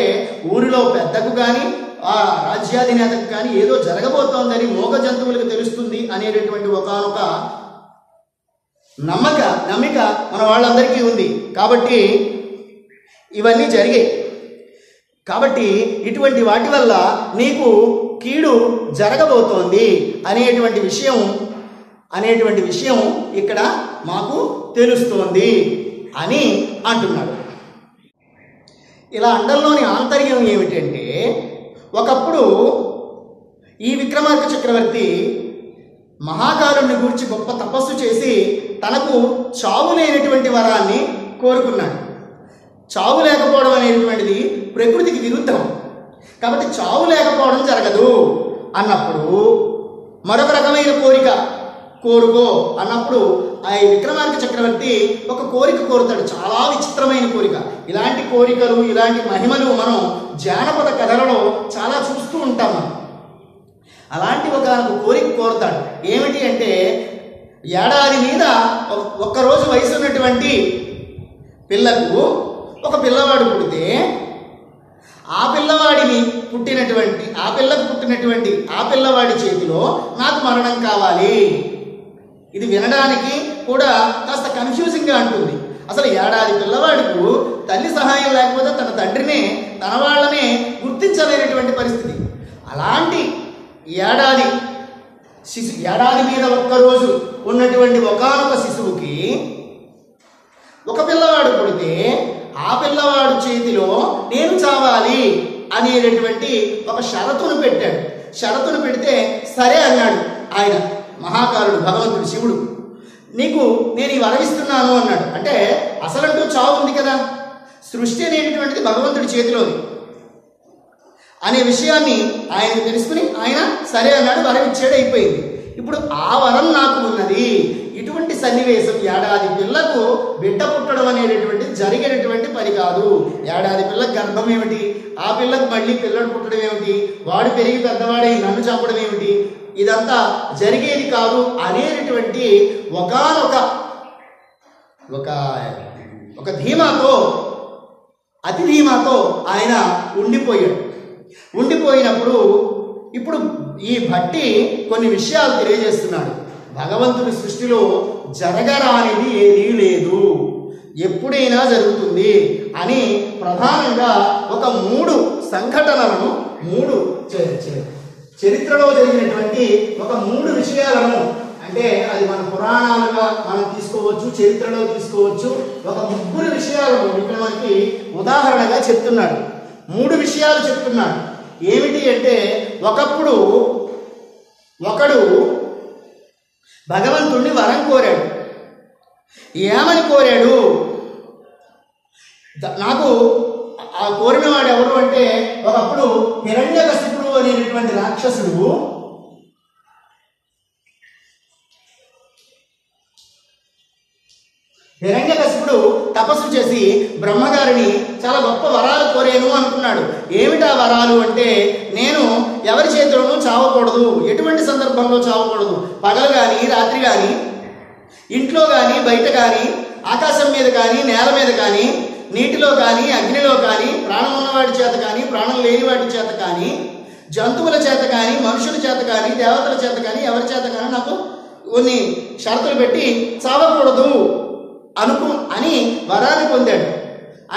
A: ఊరిలో పెద్దకు కానీ ఆ రాజ్యాధినేతకు కానీ ఏదో జరగబోతోందని మోగ జంతువులకు తెలుస్తుంది అనేటటువంటి ఒకానొక నమ్మిక మన వాళ్ళందరికీ ఉంది. కాబట్టి ఇవన్నీ జరిగాయి. కాబట్టి ఇటువంటి వాటి వల్ల నీకు కీడు జరగబోతోంది అనేటువంటి విషయం ఇక్కడ మాకు తెలుస్తోంది అని అంటున్నాడు. ఇలా అండంలోని ఆంతర్యం ఏమిటంటే, ఒకప్పుడు ఈ విక్రమార్క చక్రవర్తి మహాకాలుని గురించి గొప్ప తపస్సు చేసి తనకు చావు లేనటువంటి వరాన్ని కోరుకున్నాడు. చావు లేకపోవడం అనేటువంటిది ప్రకృతికి విరుద్ధం. కాబట్టి చావు లేకపోవడం జరగదు అన్నప్పుడు మరొక రకమైన కోరుకో అన్నప్పుడు ఆ విక్రమార్క చక్రవర్తి ఒక కోరిక కోరుతాడు. చాలా విచిత్రమైన కోరిక. ఇలాంటి కోరికలు, ఇలాంటి మహిమలు మనం జానపద కథలలో చాలా చూస్తూ ఉంటాం. అలాంటి ఒక కోరిక కోరుతాడు. ఏమిటి అంటే, ఏడాది మీద ఒక్కరోజు వయసు ఉన్నటువంటి పిల్లకు ఒక పిల్లవాడు పుడితే ఆ పిల్లకు పుట్టినటువంటి ఆ పిల్లవాడి చేతిలో నాకు మరణం కావాలి. ఇది వినడానికి కూడా కాస్త కన్ఫ్యూజింగ్గా ఉంటుంది. అసలు ఏడాది పిల్లవాడికి తల్లి సహాయం లేకపోతే తన తండ్రినే తన వాళ్ళనే గుర్తించలేనటువంటి పరిస్థితి. అలాంటి ఏడాది మీద ఒక్కరోజు ఉన్నటువంటి ఒకానొక శిశువుకి ఒక పిల్లవాడు పుడితే ఆ పిల్లవాడు చేతిలో నేను చావాలి అనేటటువంటి ఒక షరతును పెట్టాడు. షరతును పెడితే సరే అన్నాడు ఆయన మహాకాలుడు, భగవంతుడు శివుడు. నేను ఈ వరమిస్తున్నాను అన్నాడు. అంటే అసలంటూ చావు ఉంది కదా, సృష్టి అనేటటువంటిది భగవంతుడి చేతిలోది అనే విషయాన్ని ఆయనకు తెలుసుకుని ఆయన సరే అన్నాడు, వరం ఇచ్చేడు, అయిపోయింది. ఇప్పుడు ఆ వరం నాకు ఉన్నది. ఇటువంటి సన్నివేశం ఏడాది పిల్లకు బిడ్డ పుట్టడం అనేటటువంటి జరిగేటటువంటి పని కాదు. ఏడాది పిల్లకు గర్భం ఏమిటి, ఆ పిల్లకు మళ్ళీ పిల్లడు పుట్టడం ఏమిటి, వాడు పెరిగి పెద్దవాడై నన్ను చంపడం ఏమిటి, ఇదంతా జరిగేది కాదు అనేటటువంటి ఒక ధీమాతో, అతి ధీమాతో ఆయన ఉండిపోయినప్పుడు ఇప్పుడు ఈ భట్టి కొన్ని విషయాలు తెలియజేస్తున్నాడు. భగవంతుడి సృష్టిలో జరగరానిది ఏదీ లేదు, ఎప్పుడైనా జరుగుతుంది అని ప్రధానంగా ఒక 3 సంఘటనలను, చరిత్రలో జరిగినటువంటి ఒక 3 విషయాలను, అంటే అది మన పురాణాలుగా మనం తీసుకోవచ్చు, చరిత్రలో తీసుకోవచ్చు, ఒక 3 విషయాలను ఇక్కడ మనకి ఉదాహరణగా చెప్తున్నాడు. 3 విషయాలు చెప్తున్నాడు. ఏమిటి అంటే, ఒకప్పుడు ఒకడు భగవంతుణ్ణి వరం కోరాడు. ఏమని కోరాడు? నాకు ఆ కోరిన వాడు ఎవరు అంటే, ఒకప్పుడు హిరణ్యకశిపుడు అనేటటువంటి రాక్షసుడు హిరణ్యకశిపుడు తపస్సు చేసి బ్రహ్మగారిని చాలా గొప్ప వరాలు కోరేను అనుకున్నాడు. ఏమిటా వరాలు అంటే, నేను ఎవరి చేతిలోనూ చావకూడదు, ఎటువంటి సందర్భంలో చావకూడదు, పగలు కానీ రాత్రి కానీ, ఇంట్లో కానీ బయట కానీ, ఆకాశం మీద కానీ నేల మీద కానీ, నీటిలో కానీ అగ్నిలో కానీ, ప్రాణం ఉన్నవాడి చేత కానీ ప్రాణం లేని వాడి చేత కానీ, జంతువుల చేత కానీ మనుషుల చేత కానీ దేవతల చేత కానీ ఎవరి చేత కానీ నాకు కొన్ని షరతులు పెట్టి చావకూడదు అని వరాన్ని పొందాడు.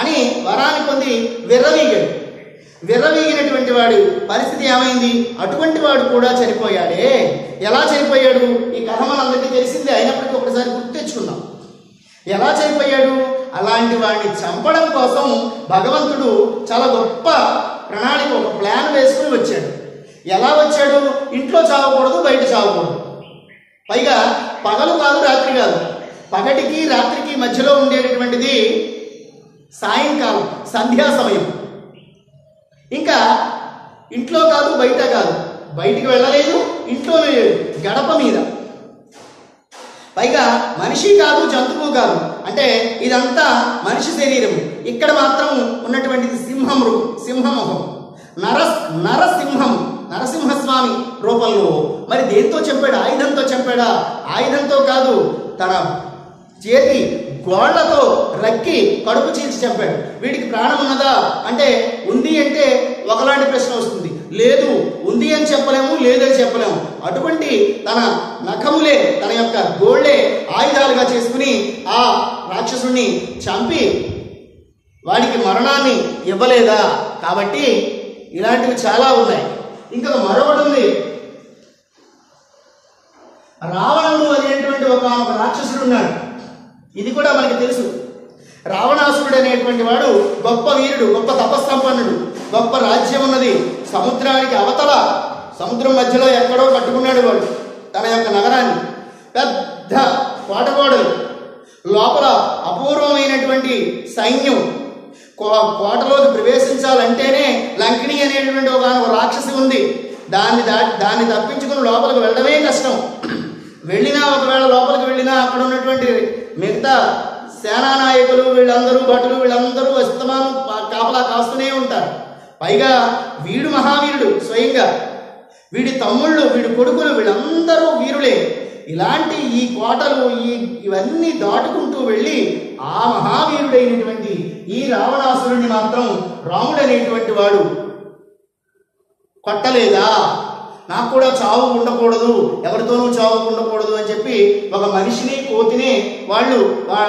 A: అని వరాన్ని పొంది విర్రవీగాడు. విర్రవీగినటువంటి వాడు పరిస్థితి ఏమైంది? అటువంటి వాడు కూడా చనిపోయాడే. ఎలా చనిపోయాడు? ఈ కథ మనందరికీ తెలిసిందే, అయినప్పటికీ ఒకసారి గుర్తు తెచ్చుకున్నాం. ఎలా చనిపోయాడు? అలాంటి వాడిని చంపడం కోసం భగవంతుడు చాలా గొప్ప ప్రణాళిక, ఒక ప్లాన్ వేసుకుని వచ్చాడు. ఎలా వచ్చాడు? ఇంట్లో చావకూడదు, బయట చావకూడదు, పైగా పగలు కాదు రాత్రి కాదు, పగటికి రాత్రికి మధ్యలో ఉండేటటువంటిది సాయంకాలం సంధ్యా సమయం. ఇంకా ఇంట్లో కాదు బయట కాదు, బయటికి వెళ్ళలేదు, ఇంట్లోనే లేదు, గడప మీద, పైగా మనిషి కాదు జంతువు కాదు, అంటే ఇదంతా మనిషి శరీరము. ఇక్కడ మాత్రం ఉన్నటువంటిది సింహముఖం, నరసింహస్వామి రూపంలో. మరి దేంతో చంపాడు? ఆయుధంతో చంపాడా? ఆయుధంతో కాదు, తన చేతి గోళ్లతో రక్కి కడుపు చీల్చి చంపాడు. వీడికి ప్రాణం ఉన్నదా అంటే, ఉంది అంటే ఒకలాంటి ప్రశ్న వస్తుంది. లేదు, ఉంది అని చెప్పలేము, లేదని చెప్పలేము. అటువంటి తన నఖములే, తన యొక్క గోళ్లే ఆయుధాలుగా చేసుకుని ఆ రాక్షసుణ్ణి చంపి వాడికి మరణాన్ని ఇవ్వలేదా? కాబట్టి ఇలాంటివి చాలా ఉన్నాయి. ఇంకా మరొకటి ఉంది. రావణుడు అనేటువంటి ఒక రాక్షసుడు ఉన్నాడు. ఇది కూడా మనకి తెలుసు. రావణాసురుడు అనేటువంటి వాడు గొప్ప వీరుడు, గొప్ప తపస్సంపన్నుడు, గొప్ప రాజ్యం ఉన్నది. సముద్రానికి అవతల, సముద్రం మధ్యలో ఎక్కడో కట్టుకున్నాడు వాడు తన యొక్క నగరాన్ని. పెద్ద కోటగోడలు, లోపల అపూర్వమైనటువంటి సైన్యం. కోటలోకి ప్రవేశించాలంటేనే లంకిణి అనేటువంటి ఒక రాక్షసి ఉంది. దాన్ని తప్పించుకుని లోపలికి వెళ్ళడమే కష్టం. వెళ్ళినా, ఒకవేళ లోపలికి వెళ్ళినా అక్కడ ఉన్నటువంటి మిగతా సేనా నాయకులు వీళ్ళందరూ, భటులు వీళ్ళందరూ అస్తమానం కాపలా కాస్తూనే ఉంటారు. పైగా వీడు మహావీరుడు స్వయంగా, వీడి తమ్ముళ్ళు, వీడి కొడుకులు వీళ్ళందరూ వీరులే. ఇలాంటి ఈ కోటలు ఇవన్నీ దాటుకుంటూ వెళ్ళి ఆ మహావీరుడైనటువంటి ఈ రావణాసురుడిని మాత్రం రాముడు అనేటువంటి వాడు కొట్టలేదా? నాకు కూడా చావు ఉండకూడదు, ఎవరితోనూ చావు ఉండకూడదు అని చెప్పి ఒక మనిషిని, కోతిని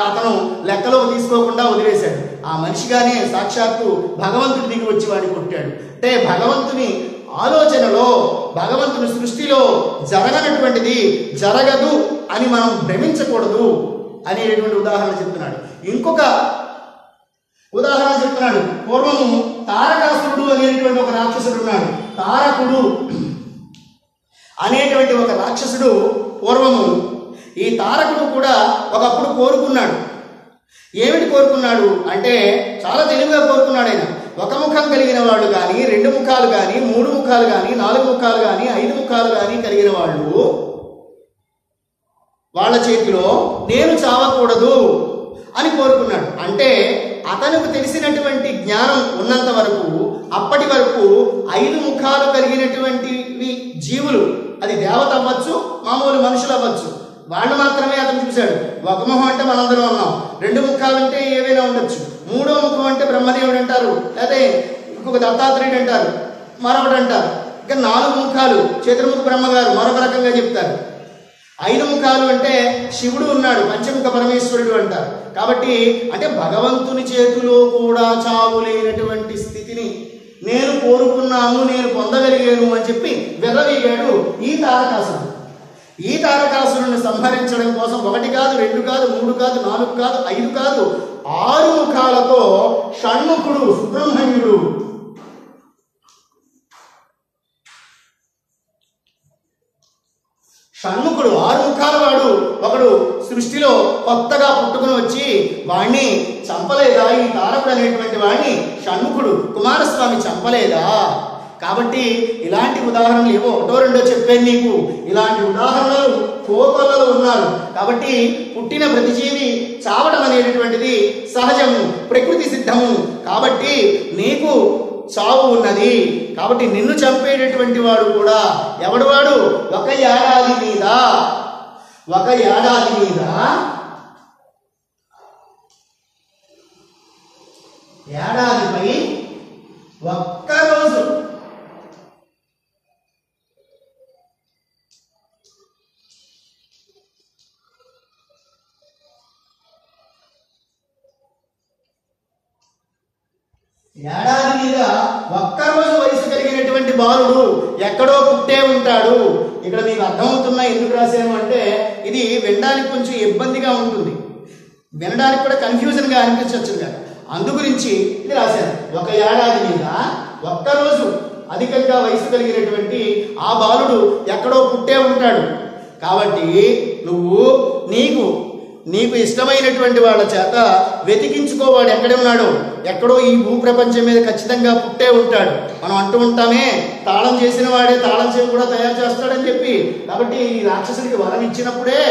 A: అతను లెక్కలోకి తీసుకోకుండా వదిలేశాడు. ఆ మనిషిగానే సాక్షాత్తు భగవంతుడి దిగి వచ్చి వాడిని కొట్టాడు. అంటే భగవంతుని ఆలోచనలో, భగవంతుని సృష్టిలో జరగనటువంటిది జరగదు అని మనం భ్రమించకూడదు అనేటువంటి ఉదాహరణ చెప్తున్నాడు. ఇంకొక ఉదాహరణ చెప్తున్నాడు. పూర్వము తారకాసురుడు అనేటువంటి ఒక రాక్షసుడు ఉన్నాడు. తారకుడు అనేటువంటి ఒక రాక్షసుడు పూర్వము. ఈ తారకుడు కూడా ఒకప్పుడు కోరుకున్నాడు. ఏమిటి కోరుకున్నాడు అంటే, చాలా తెలివిగా కోరుకున్నాడు ఆయన. ఒక ముఖం కలిగిన వాళ్ళు కానీ, 2 ముఖాలు కానీ, 3 ముఖాలు కానీ, 4 ముఖాలు కానీ, 5 ముఖాలు కానీ కలిగిన వాళ్ళు వాళ్ళ చేతిలో నేను చావకూడదు అని కోరుకున్నాడు. అంటే అతనికి తెలిసినటువంటి జ్ఞానం ఉన్నంత వరకు, అప్పటి వరకు 5 ముఖాలు కలిగినటువంటి జీవులు, అది దేవత అవ్వచ్చు, మామూలు మనుషులు అవ్వచ్చు, వాళ్ళు మాత్రమే అతను చూశాడు. ఒక ముఖం అంటే మనందరం ఉన్నాం, 2 ముఖాలు అంటే ఏవైనా ఉండొచ్చు, 3వ ముఖం అంటే బ్రహ్మదేవుడు అంటారు, లేదా ఇంకొక దత్తాత్రేయుడు అంటారు, మరొకటి అంటారు. ఇంకా 4 ముఖాలు చతుర్ముఖ బ్రహ్మగారు మరొక రకంగా చెప్తారు. 5 ముఖాలు అంటే శివుడు ఉన్నాడు, పంచముఖ పరమేశ్వరుడు అంటారు. కాబట్టి అంటే భగవంతుని చేతిలో కూడా చావు లేనటువంటి స్థితిని నేను కోరుకున్నాను, నేను పొందగలిగాను అని చెప్పి విర్రవీగాడు ఈ తారకాసురుడు. ఈ తారకాసురుడిని సంహరించడం కోసం 1 కాదు, 2 కాదు, 3 కాదు, 4 కాదు, 5 కాదు, 6 ముఖాలతో షణ్ముఖుడు సుబ్రహ్మణ్యుడు షణ్ముఖుడు 6 ముఖాల వాడు ఒకడు సృష్టిలో కొత్తగా పుట్టుకుని వచ్చి వాణ్ణి చంపలేదా? ఈ తారకుడు అనేటువంటి వాణ్ణి షణ్ముఖుడు కుమారస్వామి చంపలేదా? కాబట్టి ఇలాంటి ఉదాహరణలు ఏవో ఒకటో రెండో చెప్పాను నీకు. ఇలాంటి ఉదాహరణలు కోకొల్లలు ఉన్నారు. కాబట్టి పుట్టిన ప్రతి జీవి చావడం అనేటటువంటిది సహజము, ప్రకృతి సిద్ధము. కాబట్టి నీకు చావు ఉన్నది. కాబట్టి నిన్ను చంపేటటువంటి వాడు కూడా ఎవడు వాడు? ఒక ఏడాది మీద ఏడాదిపై ఒక్కరోజు ఏడాది మీద ఒక్కరోజు వయసు కలిగినటువంటి బాలుడు ఎక్కడో పుట్టే ఉంటాడు. ఇక్కడ మీకు అర్థమవుతున్నా ఎందుకు రాశాను అంటే ఇది వినడానికి కొంచెం ఇబ్బందిగా ఉంటుంది, వినడానికి కూడా కన్ఫ్యూజన్గా అనిపించవచ్చు కదా, అందు గురించి ఇది రాశాను. ఒక ఏడాది మీద ఒక్కరోజు అధికంగా వయసు కలిగినటువంటి ఆ బాలుడు ఎక్కడో పుట్టే ఉంటాడు. కాబట్టి నువ్వు నీకు ఇష్టమైనటువంటి వాళ్ళ చేత వెతికించుకోవాడు ఎక్కడున్నాడో. ఎక్కడో ఈ భూప్రపంచం మీద ఖచ్చితంగా పుట్టే ఉంటాడు. మనం అంటూ ఉంటామే తాళం చేసిన వాడే తాళం చెవి కూడా తయారు చేస్తాడని చెప్పి. కాబట్టి ఈ రాక్షసుడికి వరం ఇచ్చినప్పుడే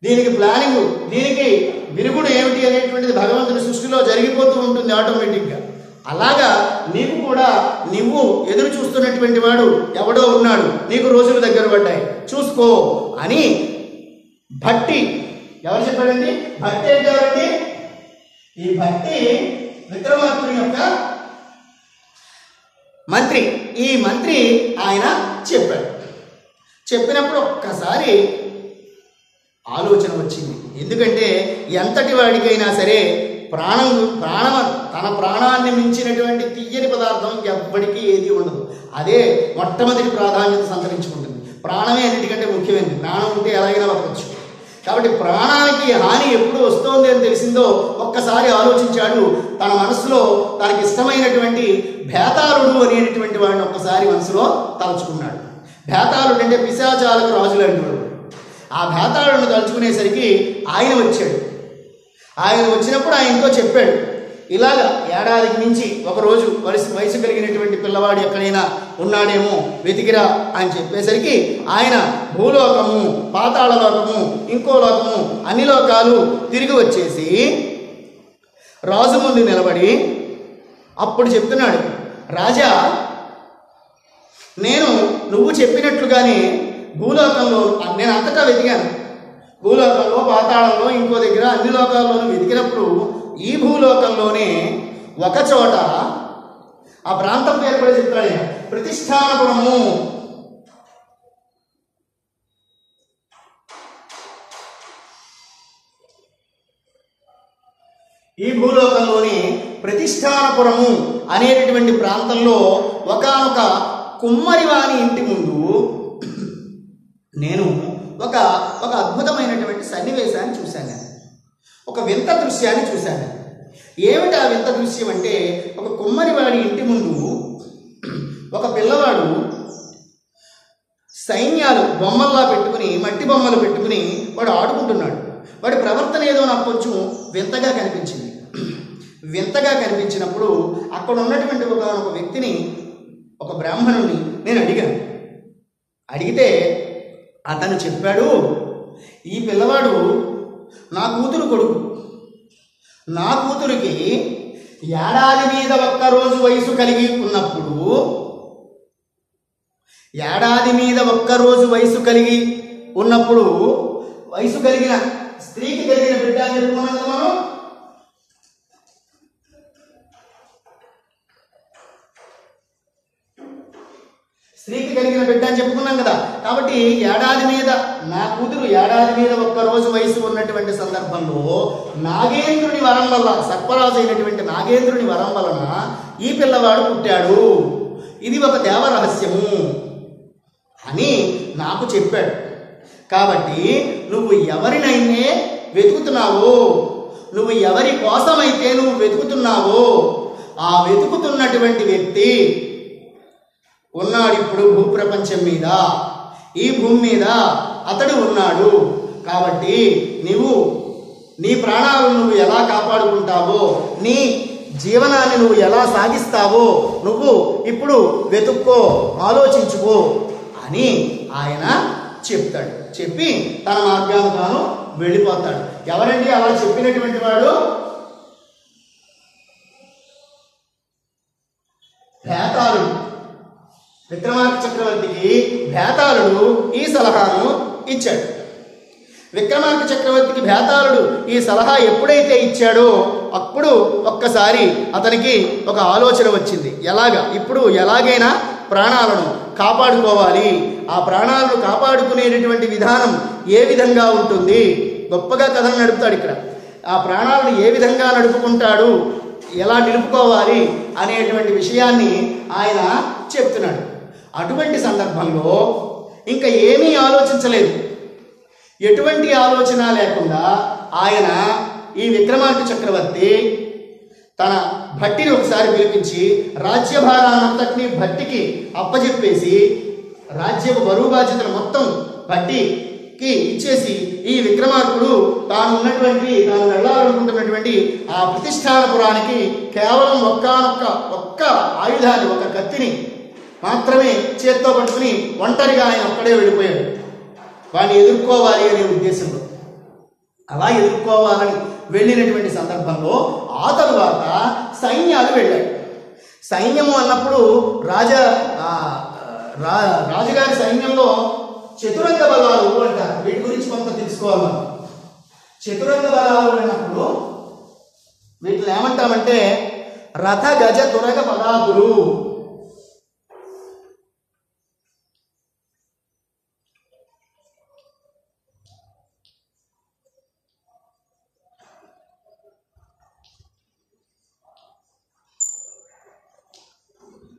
A: దీనికి ప్లానింగ్, దీనికి విరుగుడు ఏమిటి అనేటువంటిది భగవంతుని సృష్టిలో జరిగిపోతూ ఉంటుంది ఆటోమేటిక్గా. అలాగా నీకు కూడా నువ్వు ఎదురు చూస్తున్నటువంటి వాడు ఎవడో ఉన్నాడు, నీకు రోజులు దగ్గర పడ్డాయి, చూసుకో అని భట్టి ఎవరు చెప్పాడండి? భట్టి అంటే ఎవరండి? ఈ భట్టి విక్రమార్కుని యొక్క మంత్రి. ఈ మంత్రి ఆయన చెప్పాడు. చెప్పినప్పుడు ఒక్కసారి ఆలోచన వచ్చింది. ఎందుకంటే ఎంతటి వాడికైనా సరే తన ప్రాణాన్ని మించినటువంటి తీయని పదార్థం ఎవ్వడికి ఏది ఉండదు. అదే మొట్టమొదటి ప్రాధాన్యత సంతరించుకుంటుంది. ప్రాణమే అన్నిటికంటే ముఖ్యమైనది. ప్రాణం ఉంటే ఎలాగైనా బతకచ్చు. కాబట్టి ప్రాణానికి హాని ఎప్పుడు వస్తోంది అని తెలిసిందో ఒక్కసారి ఆలోచించాడు. తన మనసులో తనకి ఇష్టమైనటువంటి భేతాళుడు అనేటటువంటి వాడిని ఒక్కసారి మనసులో తలుచుకున్నాడు. భేతాళుడు అంటే పిశాచాలకు రాజు లాంటి వాడు. ఆ భేతాళుడిని తలుచుకునేసరికి ఆయన వచ్చాడు. ఆయన వచ్చినప్పుడు ఆయనతో చెప్పాడు, ఇలాగా ఏడాదికి మించి ఒకరోజు వయసు కలిగినటువంటి పిల్లవాడు ఎక్కడైనా ఉన్నాడేమో వెతికిరా అని చెప్పేసరికి ఆయన భూలోకము, పాతాళ లోకము, ఇంకో లోకము, అన్ని లోకాలు తిరిగి వచ్చేసి రాజు ముందు నిలబడి అప్పుడు చెప్తున్నాడు, రాజా నువ్వు చెప్పినట్లుగానే భూలోకంలో నేను అంతటా వెతికాను. భూలోకంలో, పాతాళంలో, ఇంకో దగ్గర అన్ని లోకాల్లోనూ వెతికినప్పుడు ఈ భూలోకంలోనే ఒక చోట ఆ ప్రాంతం పేరు కూడా చెప్తాడు, ప్రతిష్టానపురము. ఈ భూలోకంలోని ప్రతిష్టానపురము అనేటటువంటి ప్రాంతంలో ఒకానొక కుమ్మరివాని ఇంటి ముందు నేను ఒక అద్భుతమైనటువంటి సన్నివేశాన్ని చూశాను. ఒక వింత దృశ్యాన్ని చూశాను. ఏమిటి ఆ వింత దృశ్యం అంటే, ఒక కుమ్మరివాడి ఇంటి ముందు ఒక పిల్లవాడు సైన్యాలు బొమ్మల్లా పెట్టుకుని, మట్టి బొమ్మలు పెట్టుకుని వాడు ఆడుకుంటున్నాడు. వాడి ప్రవర్తన ఏదో నాకు కొంచెం వింతగా కనిపించింది. వింతగా కనిపించినప్పుడు అక్కడ ఉన్నటువంటి ఒక వ్యక్తిని, ఒక బ్రాహ్మణుని నేను అడిగాను. అడిగితే అతను చెప్పాడు, ఈ పిల్లవాడు నా కూతురు కొడుకు. నా కూతురికి ఏడాది మీద ఒక్కరోజు వయసు కలిగి ఉన్నప్పుడు, ఏడాది మీద ఒక్కరోజు వయసు కలిగి ఉన్నప్పుడు వయసు కలిగిన స్త్రీకి కలిగిన బిడ్డ అని చెప్పుకున్నాం కదా మనం. స్త్రీకి కలిగిన బిడ్డ అని చెప్పుకున్నాం కదా. కాబట్టి ఏడాది మీద నా కూతురు ఏడాది మీద ఒక్కరోజు వయసు ఉన్నటువంటి సందర్భంలో నాగేంద్రుని వరం వల్ల, సర్పరాజు అయినటువంటి నాగేంద్రుని వరం వలన ఈ పిల్లవాడు పుట్టాడు. ఇది ఒక దేవ రహస్యము అని నాకు చెప్పాడు. కాబట్టి నువ్వు ఎవరినైతే వెతుకుతున్నావో, నువ్వు ఎవరి కోసమైతే నువ్వు వెతుకుతున్నావో ఆ వెతుకుతున్నటువంటి వ్యక్తి ఉన్నాడు ఇప్పుడు భూప్రపంచం మీద. ఈ భూమి మీద అతడు ఉన్నాడు. కాబట్టి నీ ప్రాణాలను నువ్వు ఎలా కాపాడుకుంటావో, నీ జీవనాన్ని నువ్వు ఎలా సాగిస్తావో నువ్వు ఇప్పుడు వెతుక్కో, ఆలోచించుకో అని ఆయన చెప్తాడు. చెప్పి తన మార్గాన్ని తాను వెళ్ళిపోతాడు. ఎవరండి అలా చెప్పినటువంటి వాడు? భేతాళుడు. విక్రమార్క చక్రవర్తికి భేతాళుడు ఈ సలహాను ఇచ్చాడు. విక్రమార్క చక్రవర్తికి భేతాళుడు ఈ సలహా ఎప్పుడైతే ఇచ్చాడో అప్పుడు ఒక్కసారి అతనికి ఒక ఆలోచన వచ్చింది. ఇప్పుడు ఎలాగైనా ప్రాణాలను కాపాడుకోవాలి, ఆ ప్రాణాలను కాపాడుకునేటటువంటి విధానం ఏ విధంగా ఉంటుంది? గొప్పగా కథను నడుపుతాడు ఇక్కడ. ఆ ప్రాణాలను ఏ విధంగా నడుపుకుంటాడు, ఎలా నిలుపుకోవాలి అనేటువంటి విషయాన్ని ఆయన చెప్తున్నాడు. అటువంటి సందర్భంలో ఇంకా ఏమీ ఆలోచించలేదు. ఎటువంటి ఆలోచన లేకుండా ఆయన ఈ విక్రమార్క చక్రవర్తి తన భట్టిని ఒకసారి పిలిపించి రాజ్యభారాన్నంతటినీ భట్టికి అప్పచెప్పేసి రాజ్యపు బరువు బాధ్యతలు మొత్తం భట్టికి ఇచ్చేసి ఈ విక్రమార్కుడు తాను వెళ్ళాలనుకుంటున్నటువంటి ఆ ప్రతిష్టానపురానికి కేవలం ఒక్క ఆయుధాన్ని, ఒక కత్తిని మాత్రమే చేత్తో పట్టుకుని ఒంటరిగా ఆయన ఒక్కడే వెళ్ళిపోయాడు. వాడిని ఎదుర్కోవాలి అనే ఉద్దేశంలో. అలా ఎదుర్కోవాలని వెళ్ళినటువంటి సందర్భంలో ఆ తరువాత సైన్యాలు వెళ్ళాయి. సైన్యము అన్నప్పుడు రాజుగారి సైన్యంలో చతురంగ బలాలు అంటారు. వీటి గురించి కొంత తెలుసుకోవాలి మనం. చతురంగ బలాలు అన్నప్పుడు వీటిని ఏమంటామంటే రథ గజ తురగ పదాతులు.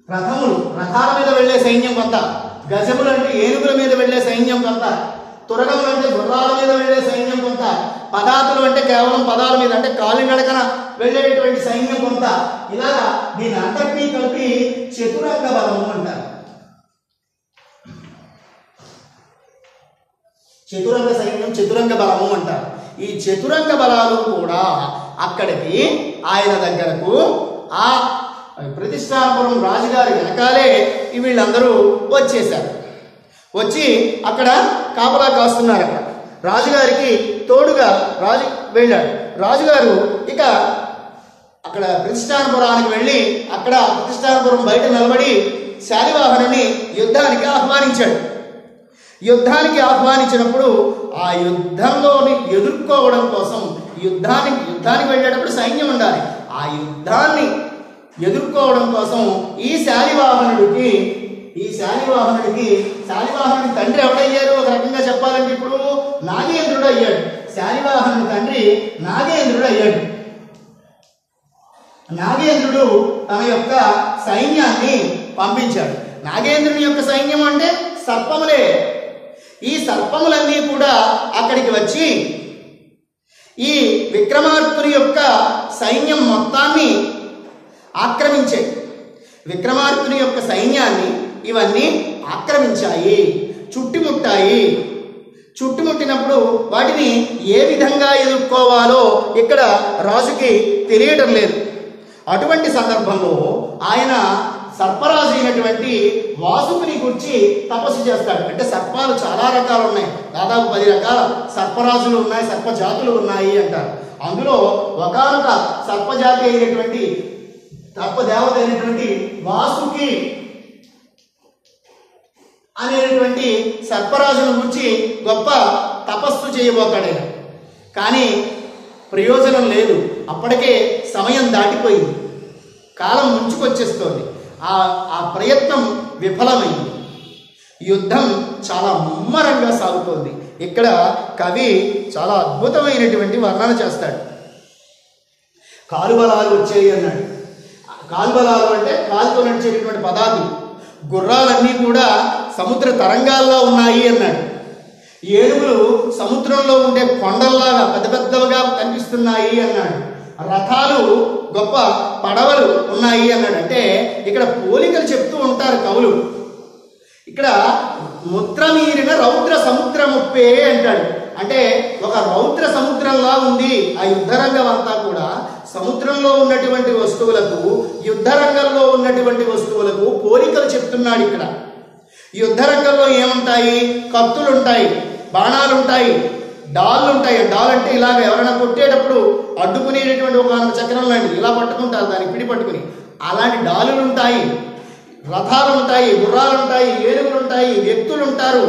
A: రథములు, రథాల మీద వెళ్లే సైన్యం కొంత, గజములు అంటే ఏనుగుల మీద వెళ్లే సైన్యం కొంత, తురగములు అంటే గుర్రాల మీద వెళ్లే సైన్యం కొంత, పదాతులు అంటే కేవలం పదాల మీద అంటే కాలినడకన వెళ్ళేటువంటి సైన్యం కొంత. ఇలాగా దీని అంతటినీ కలిపి చతురంగ బలము అంటారు. చతురంగ సైన్యం, చతురంగ బలము అంటారు. ఈ చతురంగ బలాలు కూడా అక్కడికి ఆయన దగ్గరకు ఆ ప్రతిష్టాపురం రాజుగారి వెనకాలే వీళ్ళందరూ వచ్చేశారు. వచ్చి అక్కడ కాపలా కాస్తున్నారు. అక్కడ రాజుగారికి తోడుగా రాజు వెళ్ళాడు. రాజుగారు ఇక అక్కడ ప్రతిష్టానపురానికి వెళ్ళి అక్కడ ప్రతిష్టానపురం బయట నిలబడి శాలివాహనుని యుద్ధానికి ఆహ్వానించాడు. యుద్ధానికి ఆహ్వానించినప్పుడు ఆ యుద్ధంలోని ఎదుర్కోవడం కోసం యుద్ధానికి వెళ్ళేటప్పుడు సైన్యం ఉండాలి. ఆ యుద్ధాన్ని ఎదుర్కోవడం కోసం ఈ శాలివాహనుడి తండ్రి ఎవడయ్యారు? ఒక రకంగా చెప్పాలంటే ఇప్పుడు నాగేంద్రుడు అయ్యాడు. శాలివాహనుడి తండ్రి నాగేంద్రుడు అయ్యాడు. నాగేంద్రుడు తన యొక్క సైన్యాన్ని పంపించాడు. నాగేంద్రుని యొక్క సైన్యం అంటే సర్పములే. ఈ సర్పములన్నీ కూడా అక్కడికి వచ్చి ఈ విక్రమార్కుని యొక్క సైన్యం మొత్తాన్ని ఆక్రమించాయి. విక్రమార్కుని యొక్క సైన్యాన్ని ఇవన్నీ ఆక్రమించాయి, చుట్టుముట్టాయి. చుట్టుముట్టినప్పుడు వాటిని ఏ విధంగా ఎదుర్కోవాలో ఇక్కడ రాజుకి తెలియటం లేదు. అటువంటి సందర్భంలో ఆయన సర్పరాజు అయినటువంటి వాసుకుని గురించి తపస్సు చేస్తాడు. అంటే సర్పాలు చాలా రకాలు ఉన్నాయి, దాదాపు 10 రకాల సర్పరాజులు ఉన్నాయి, సర్పజాతులు ఉన్నాయి అంటారు. అందులో ఒకానొక సర్పజాతి అయినటువంటి సర్పదేవత అయినటువంటి వాసుకి అనేటువంటి సర్పరాజును గురించి గొప్ప తపస్సు చేయబోతాడు. కానీ ప్రయోజనం లేదు. అప్పటికే సమయం దాటిపోయింది, కాలం ముంచుకొచ్చేస్తోంది. ఆ ప్రయత్నం విఫలమైంది. యుద్ధం చాలా ముమ్మరంగా సాగుతోంది. ఇక్కడ కవి చాలా అద్భుతమైనటువంటి వర్ణన చేస్తాడు. కాలుబలాలు వచ్చాయి అన్నాడు. కాలుబలాలు అంటే కాలుతో నడిచేటటువంటి పదార్థాలు. గుర్రాలన్నీ కూడా సముద్ర తరంగాల్లో ఉన్నాయి అన్నాడు. ఏనుగులు సముద్రంలో ఉండే కొండల్లాగా పెద్ద పెద్దవిగా కనిపిస్తున్నాయి అన్నాడు. రథాలు గొప్ప పడవలు ఉన్నాయి అన్నాడు. అంటే ఇక్కడ పోలికలు చెప్తూ ఉంటారు కవులు. ఇక్కడ ముద్రమీరిన రౌద్ర సముద్రముప్పే అంటాడు. అంటే ఒక రౌద్ర సముద్రంలా ఉంది ఆ యుద్ధరంగం అంతా కూడా. సముద్రంలో ఉన్నటువంటి వస్తువులకు యుద్ధ రంగంలో ఉన్నటువంటి వస్తువులకు పోలికలు చెప్తున్నాడు ఇక్కడ. యుద్ధ రంగంలో ఏముంటాయి? కత్తులు ఉంటాయి, బాణాలు ఉంటాయి, డాళ్ళు ఉంటాయి. డాల్ అంటే ఇలాగ ఎవరైనా కొట్టేటప్పుడు అడ్డుకునేటటువంటి ఒక చక్రం లాంటిది, ఇలా పట్టుకుంటారు దాన్ని పిడి పట్టుకుని, అలాంటి డాలులు ఉంటాయి, రథాలు ఉంటాయి, గుర్రాలు ఉంటాయి, ఏనుగులు ఉంటాయి, వ్యక్తులు ఉంటారు,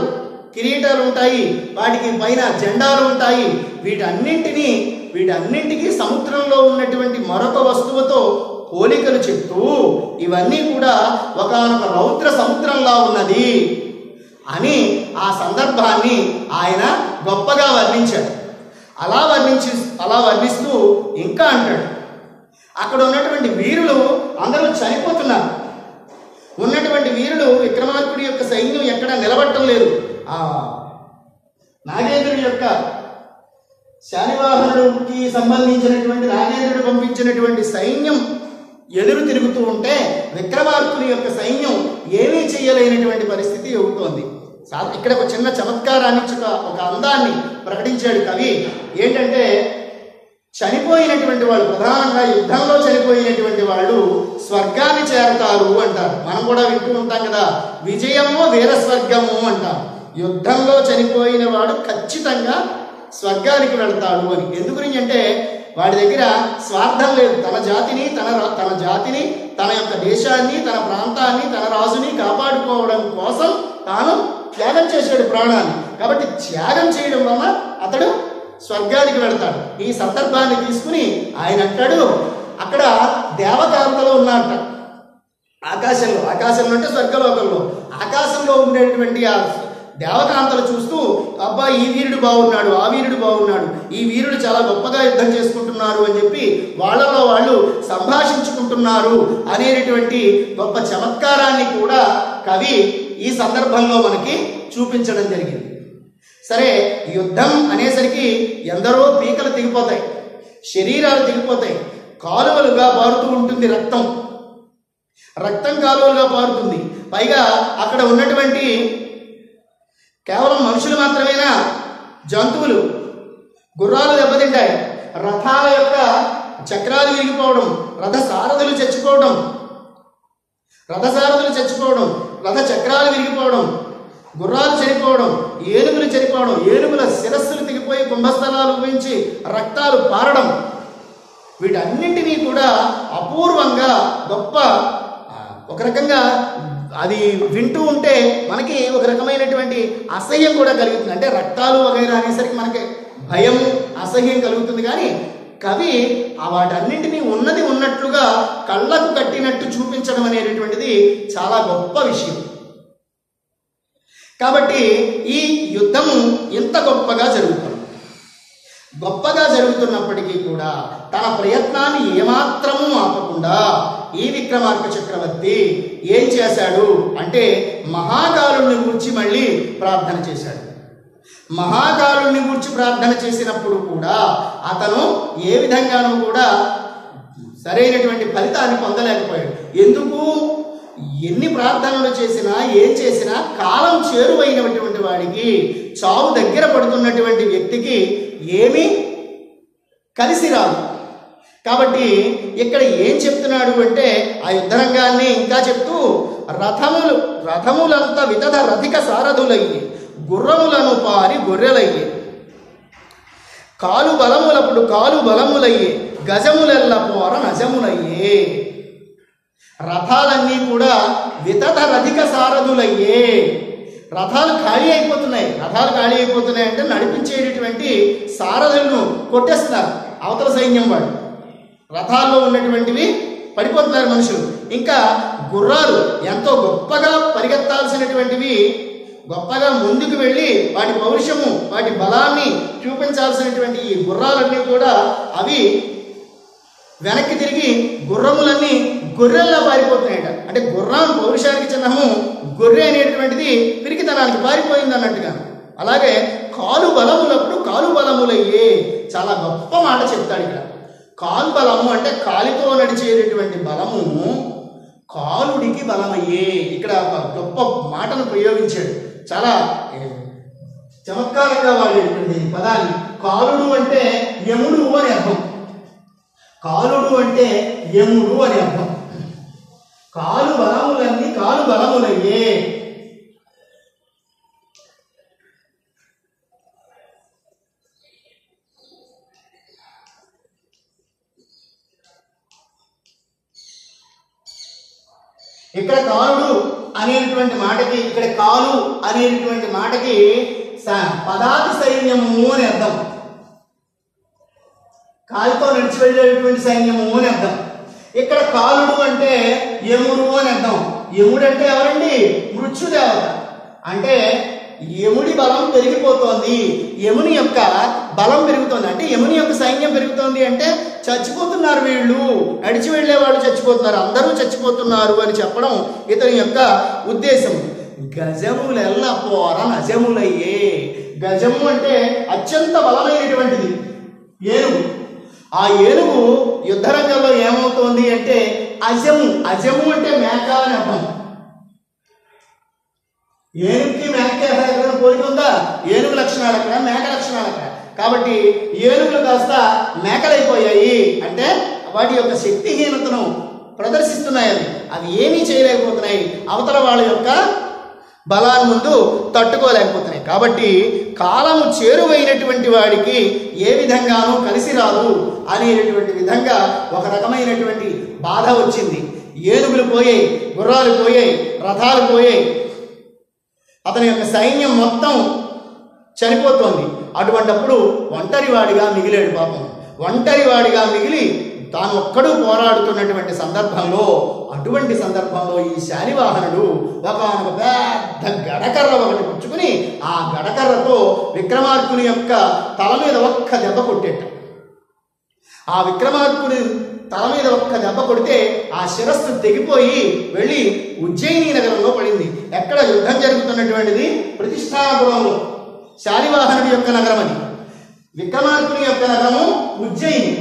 A: కిరీటాలు ఉంటాయి, వాటికి పైన జెండాలు ఉంటాయి. వీటన్నింటికి సముద్రంలో ఉన్నటువంటి మరొక వస్తువుతో పోలికలు చెప్తూ ఇవన్నీ కూడా ఒకానొక రౌద్ర సముద్రంలా ఉన్నది అని ఆ సందర్భాన్ని ఆయన గొప్పగా వర్ణించాడు. అలా వర్ణిస్తూ ఇంకా అంటాడు, అక్కడ ఉన్నటువంటి వీరులు అందరూ చనిపోతున్నారు. ఉన్నటువంటి వీరులు విక్రమార్కుడి యొక్క సైన్యం ఎక్కడ నిలబడటం లేదు. ఆ నాగేంద్రుడి యొక్క శాలివాహనుడికి సంబంధించినటువంటి నాగేంద్రుడు పంపించినటువంటి సైన్యం ఎదురు తిరుగుతూ ఉంటే విక్రమార్కుని యొక్క సైన్యం ఏమీ చేయలేనటువంటి పరిస్థితి అవుతోంది. ఇక్కడ ఒక చిన్న చమత్కారాన్ని, ఒక అందాన్ని ప్రకటించాడు కవి. ఏంటంటే చనిపోయినటువంటి వాళ్ళు, ప్రధానంగా యుద్ధంలో చనిపోయినటువంటి వాళ్ళు స్వర్గాన్ని చేరతారు అంటారు. మనం కూడా వింటూ ఉంటాం కదా, విజయము వీరస్వర్గము అంటాం. యుద్ధంలో చనిపోయిన వాడు ఖచ్చితంగా స్వర్గానికి వెళతాడు అని. ఎందుకు గురించి అంటే వాడి దగ్గర స్వార్థం లేదు. తన జాతిని తన యొక్క దేశాన్ని, తన ప్రాంతాన్ని, తన రాజుని కాపాడుకోవడం కోసం తాను త్యాగం చేశాడు ప్రాణాన్ని. కాబట్టి త్యాగం చేయడం వల్ల అతడు స్వర్గానికి వెళతాడు. ఈ సందర్భాన్ని తీసుకుని ఆయన అంటాడు, అక్కడ దేవకాంతలు ఉన్నారట ఆకాశంలో అంటే స్వర్గలోకంలో, ఆకాశంలో ఉండేటువంటి ఆ దేవకాంతలు చూస్తూ, అబ్బా ఈ వీరుడు బాగున్నాడు, ఆ వీరుడు బాగున్నాడు, ఈ వీరుడు చాలా గొప్పగా యుద్ధం చేసుకుంటున్నారు అని చెప్పి వాళ్ళలో వాళ్ళు సంభాషించుకుంటున్నారు అనేటువంటి గొప్ప చమత్కారాన్ని కూడా కవి ఈ సందర్భంలో మనకి చూపించడం జరిగింది. సరే, యుద్ధం అనేసరికి ఎందరో పీకలు తెగిపోతాయి, శరీరాలు తెగిపోతాయి, కాలువలుగా పారుతూ ఉంటుంది రక్తం కాలువలుగా పారుతుంది. పైగా అక్కడ ఉన్నటువంటి కేవలం మనుషులు మాత్రమేనా, జంతువులు, గుర్రాలు దెబ్బతింటాయి, రథాల యొక్క చక్రాలు విరిగిపోవడం, రథసారథులు చచ్చిపోవడం, రథ చక్రాలు విరిగిపోవడం, గుర్రాలు చనిపోవడం, ఏనుగులు చనిపోవడం, ఏనుగుల శిరస్సులు తెగిపోయి కుంభస్థలాలు ఊహించి రక్తాలు పారడం, వీటన్నింటినీ కూడా అపూర్వంగా గొప్ప, ఒక రకంగా అది వింటూ ఉంటే మనకి ఒక రకమైనటువంటి అసహ్యం కూడా కలుగుతుంది. అంటే రక్తాలు వగైరా అనేసరికి మనకి భయం, అసహ్యం కలుగుతుంది. కానీ కవి వాటన్నింటినీ ఉన్నది ఉన్నట్లుగా కళ్ళకు కట్టినట్టు చూపించడం అనేటటువంటిది చాలా గొప్ప విషయం. కాబట్టి ఈ యుద్ధము ఇంత గొప్పగా జరుగుతున్నప్పటికీ కూడా తన ప్రయత్నాన్ని ఏమాత్రము ఆపకుండా ఈ విక్రమార్క చక్రవర్తి ఏం చేశాడు అంటే మహాకాలుని గురించి మళ్ళీ ప్రార్థన చేశాడు. మహాకాలుని గురించి ప్రార్థన చేసినప్పుడు కూడా అతను ఏ విధంగానూ కూడా సరైనటువంటి ఫలితాన్ని పొందలేకపోయాడు. ఎందుకు? ఎన్ని ప్రార్థనలు చేసినా, ఏం చేసినా కాలం చేరువైనటువంటి వాడికి, చావు దగ్గర పడుతున్నటువంటి వ్యక్తికి ఏమీ కలిసి రాదు. కాబట్టి ఇక్కడ ఏం చెప్తున్నాడు అంటే ఆ యుద్ధరంగాన్ని ఇంకా చెప్తూ, రథములంతా వితద రథిక సారథులయ్యి, గుర్రములను పారి గొర్రెలయ్యి, కాలు బలములయ్యే, గజములెల్ల పోర నజములయ్యే. రథాలన్నీ కూడా వితద రథిక సారథులయ్యే. రథాలు ఖాళీ అయిపోతున్నాయి అంటే నడిపించేటటువంటి సారథులను కొట్టేస్తున్నారు అవతల సైన్యం వాళ్ళు. రథాల్లో ఉన్నటువంటివి పడిపోతున్నారు మనుషులు. ఇంకా గుర్రాలు ఎంతో గొప్పగా పరిగెత్తాల్సినటువంటివి, గొప్పగా ముందుకు వెళ్ళి వాటి పౌరుషము, వాటి బలాన్ని చూపించాల్సినటువంటి ఈ గుర్రాలన్నీ కూడా అవి వెనక్కి తిరిగి గుర్రములన్నీ గొర్రెల్లా పారిపోతున్నాయట. అంటే గుర్రం పౌరుషానికి చిహ్నము, గొర్రె అనేటువంటిది పిరికితనానికి పారిపోయింది అన్నట్టుగా. అలాగే కాలు బలములయ్యే, చాలా గొప్ప మాట చెప్తాడు ఇక్కడ. కాలు బలము అంటే కాలితో నడిచేటటువంటి బలము కాలుడికి బలమయ్యే. ఇక్కడ గొప్ప మాటను ప్రయోగించాడు, చాలా చమత్కారంగా వాడేటువంటి పదాన్ని. కాలుడు అంటే యముడు అని అర్థం. కాలుడు అంటే యముడు అని అర్థం. కాలు బలములన్నీ కాలు బలములయ్యే. ఇక్కడ కాలుడు అనేటువంటి మాటకి, ఇక్కడ కాలు అనేటువంటి మాటకి పదాతి సైన్యము అని అర్థం. కాలుతో నడిచి వెళ్ళేటువంటి సైన్యము అని అర్థం. ఇక్కడ కాలుడు అంటే యముడు అని అర్థం. యముడు అంటే ఎవరండి? మృత్యుదేవత. అంటే యముడి బలం పెరిగిపోతోంది, యముని యొక్క బలం పెరుగుతోంది. అంటే యముని యొక్క సైన్యం పెరుగుతోంది అంటే చచ్చిపోతున్నారు వీళ్ళు, నడిచి వెళ్ళే వాళ్ళు చచ్చిపోతున్నారు, అందరూ చచ్చిపోతున్నారు అని చెప్పడం ఇతని యొక్క ఉద్దేశం. గజములెల్ల పోర నజములయ్యే. గజము అంటే అత్యంత బలమైనటువంటిది ఏనుగు. ఆ ఏనుగు యుద్ధరంగంలో ఏమవుతోంది అంటే అజము. అజము అంటే మేక అని అర్థం. ఏనుగుకి మేక ఎక్కడ పోలిక ఉందా? ఏనుగు లక్షణాలు అక్కడ, మేక లక్షణాలు అక్కడ. కాబట్టి ఏనుగులు కాస్త మేకలైపోయాయి. అంటే వాటి యొక్క శక్తిహీనతను ప్రదర్శిస్తున్నాయి. అవి ఏమీ చేయలేకపోతున్నాయి, అవతల వాళ్ళ యొక్క బలాన్ని ముందు తట్టుకోలేకపోతున్నాయి. కాబట్టి కాలము చేరువైనటువంటి వాడికి ఏ విధంగానూ కలిసి రాదు అనేటువంటి విధంగా ఒక రకమైనటువంటి బాధ వచ్చింది. ఏనుగులు పోయాయి, గుర్రాలు పోయాయి, రథాలు పోయాయి, అతని యొక్క సైన్యం మొత్తం చనిపోతోంది. అటువంటప్పుడు ఒంటరివాడిగా మిగిలాడు. పాపం ఒంటరివాడిగా మిగిలి తాను ఒక్కడూ పోరాడుతున్నటువంటి సందర్భంలో, అటువంటి సందర్భంలో ఈ శాలివాహనుడు ఒక పెద్ద గడకర్ర ఒకటి పుచ్చుకుని ఆ గడకర్రతో విక్రమార్కుని యొక్క తల మీద ఒక్క దెబ్బ కొట్టేట. ఆ విక్రమార్కుని తల మీద ఒక్క దెబ్బ కొడితే ఆ శిరస్సు తెగిపోయి వెళ్ళి ఉజ్జయిని నగరంలో పడింది. ఎక్కడ యుద్ధం జరుగుతున్నటువంటిది? ప్రతిష్టాపురంలో. శాలివాహనుడి యొక్క నగరం అది. విక్రమార్కుని యొక్క నగరము ఉజ్జయిని.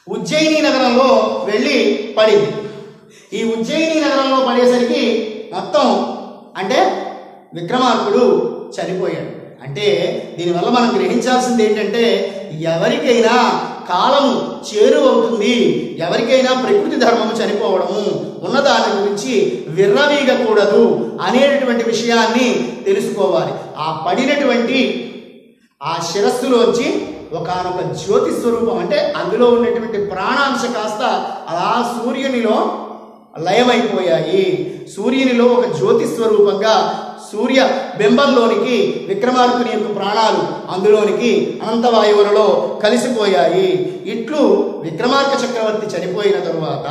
A: ఉజ్జయిని నగరంలో వెళ్ళి పడింది. ఈ ఉజ్జయిని నగరంలో పడేసరికి మొత్తం అంటే విక్రమార్కుడు చనిపోయాడు. అంటే దీనివల్ల మనం గ్రహించాల్సింది ఏంటంటే, ఎవరికైనా కాలము చేరువవుతుంది, ఎవరికైనా ప్రకృతి ధర్మము చనిపోవడము, ఉన్నదాని గురించి విర్రవీగకూడదు అనేటటువంటి విషయాన్ని తెలుసుకోవాలి. ఆ పడినటువంటి ఆ శిరస్సులోంచి ఒకానొక జ్యోతి స్వరూపం, అంటే అందులో ఉన్నటువంటి ప్రాణాంశ కాస్త అలా సూర్యునిలో లయమైపోయాయి. సూర్యునిలో ఒక జ్యోతి స్వరూపంగా సూర్య బింబంలోనికి విక్రమార్కుని యొక్క ప్రాణాలు అందులోనికి అనంతవాయువులలో కలిసిపోయాయి. ఇట్లు విక్రమార్క చక్రవర్తి చనిపోయిన తరువాత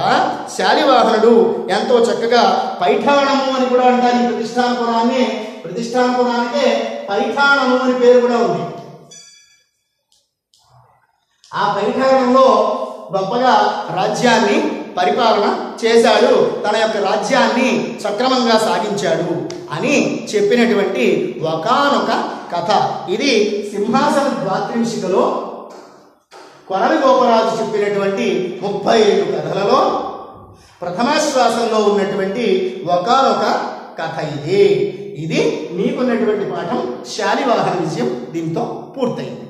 A: శాలివాహనుడు ఎంతో చక్కగా పైఠాణము అని కూడా అంటారు. ఈ ప్రతిష్టానపురానికే పైఠాణము అని పేరు కూడా ఉంది. ఆ పైఠాణంలో గొప్పగా రాజ్యాన్ని పరిపాలన చేశాడు, తన యొక్క రాజ్యాన్ని సక్రమంగా సాగించాడు అని చెప్పినటువంటి ఒకానొక కథ ఇది. సింహాసన ద్వాత్రింశికలో కొరవి గోపరాజు చెప్పినటువంటి 35 కథలలో ప్రథమాశ్వాసంలో ఉన్నటువంటి ఒకానొక కథ ఇది. మీకున్నటువంటి పాఠం శాలివాహన విజయం దీంతో పూర్తయింది.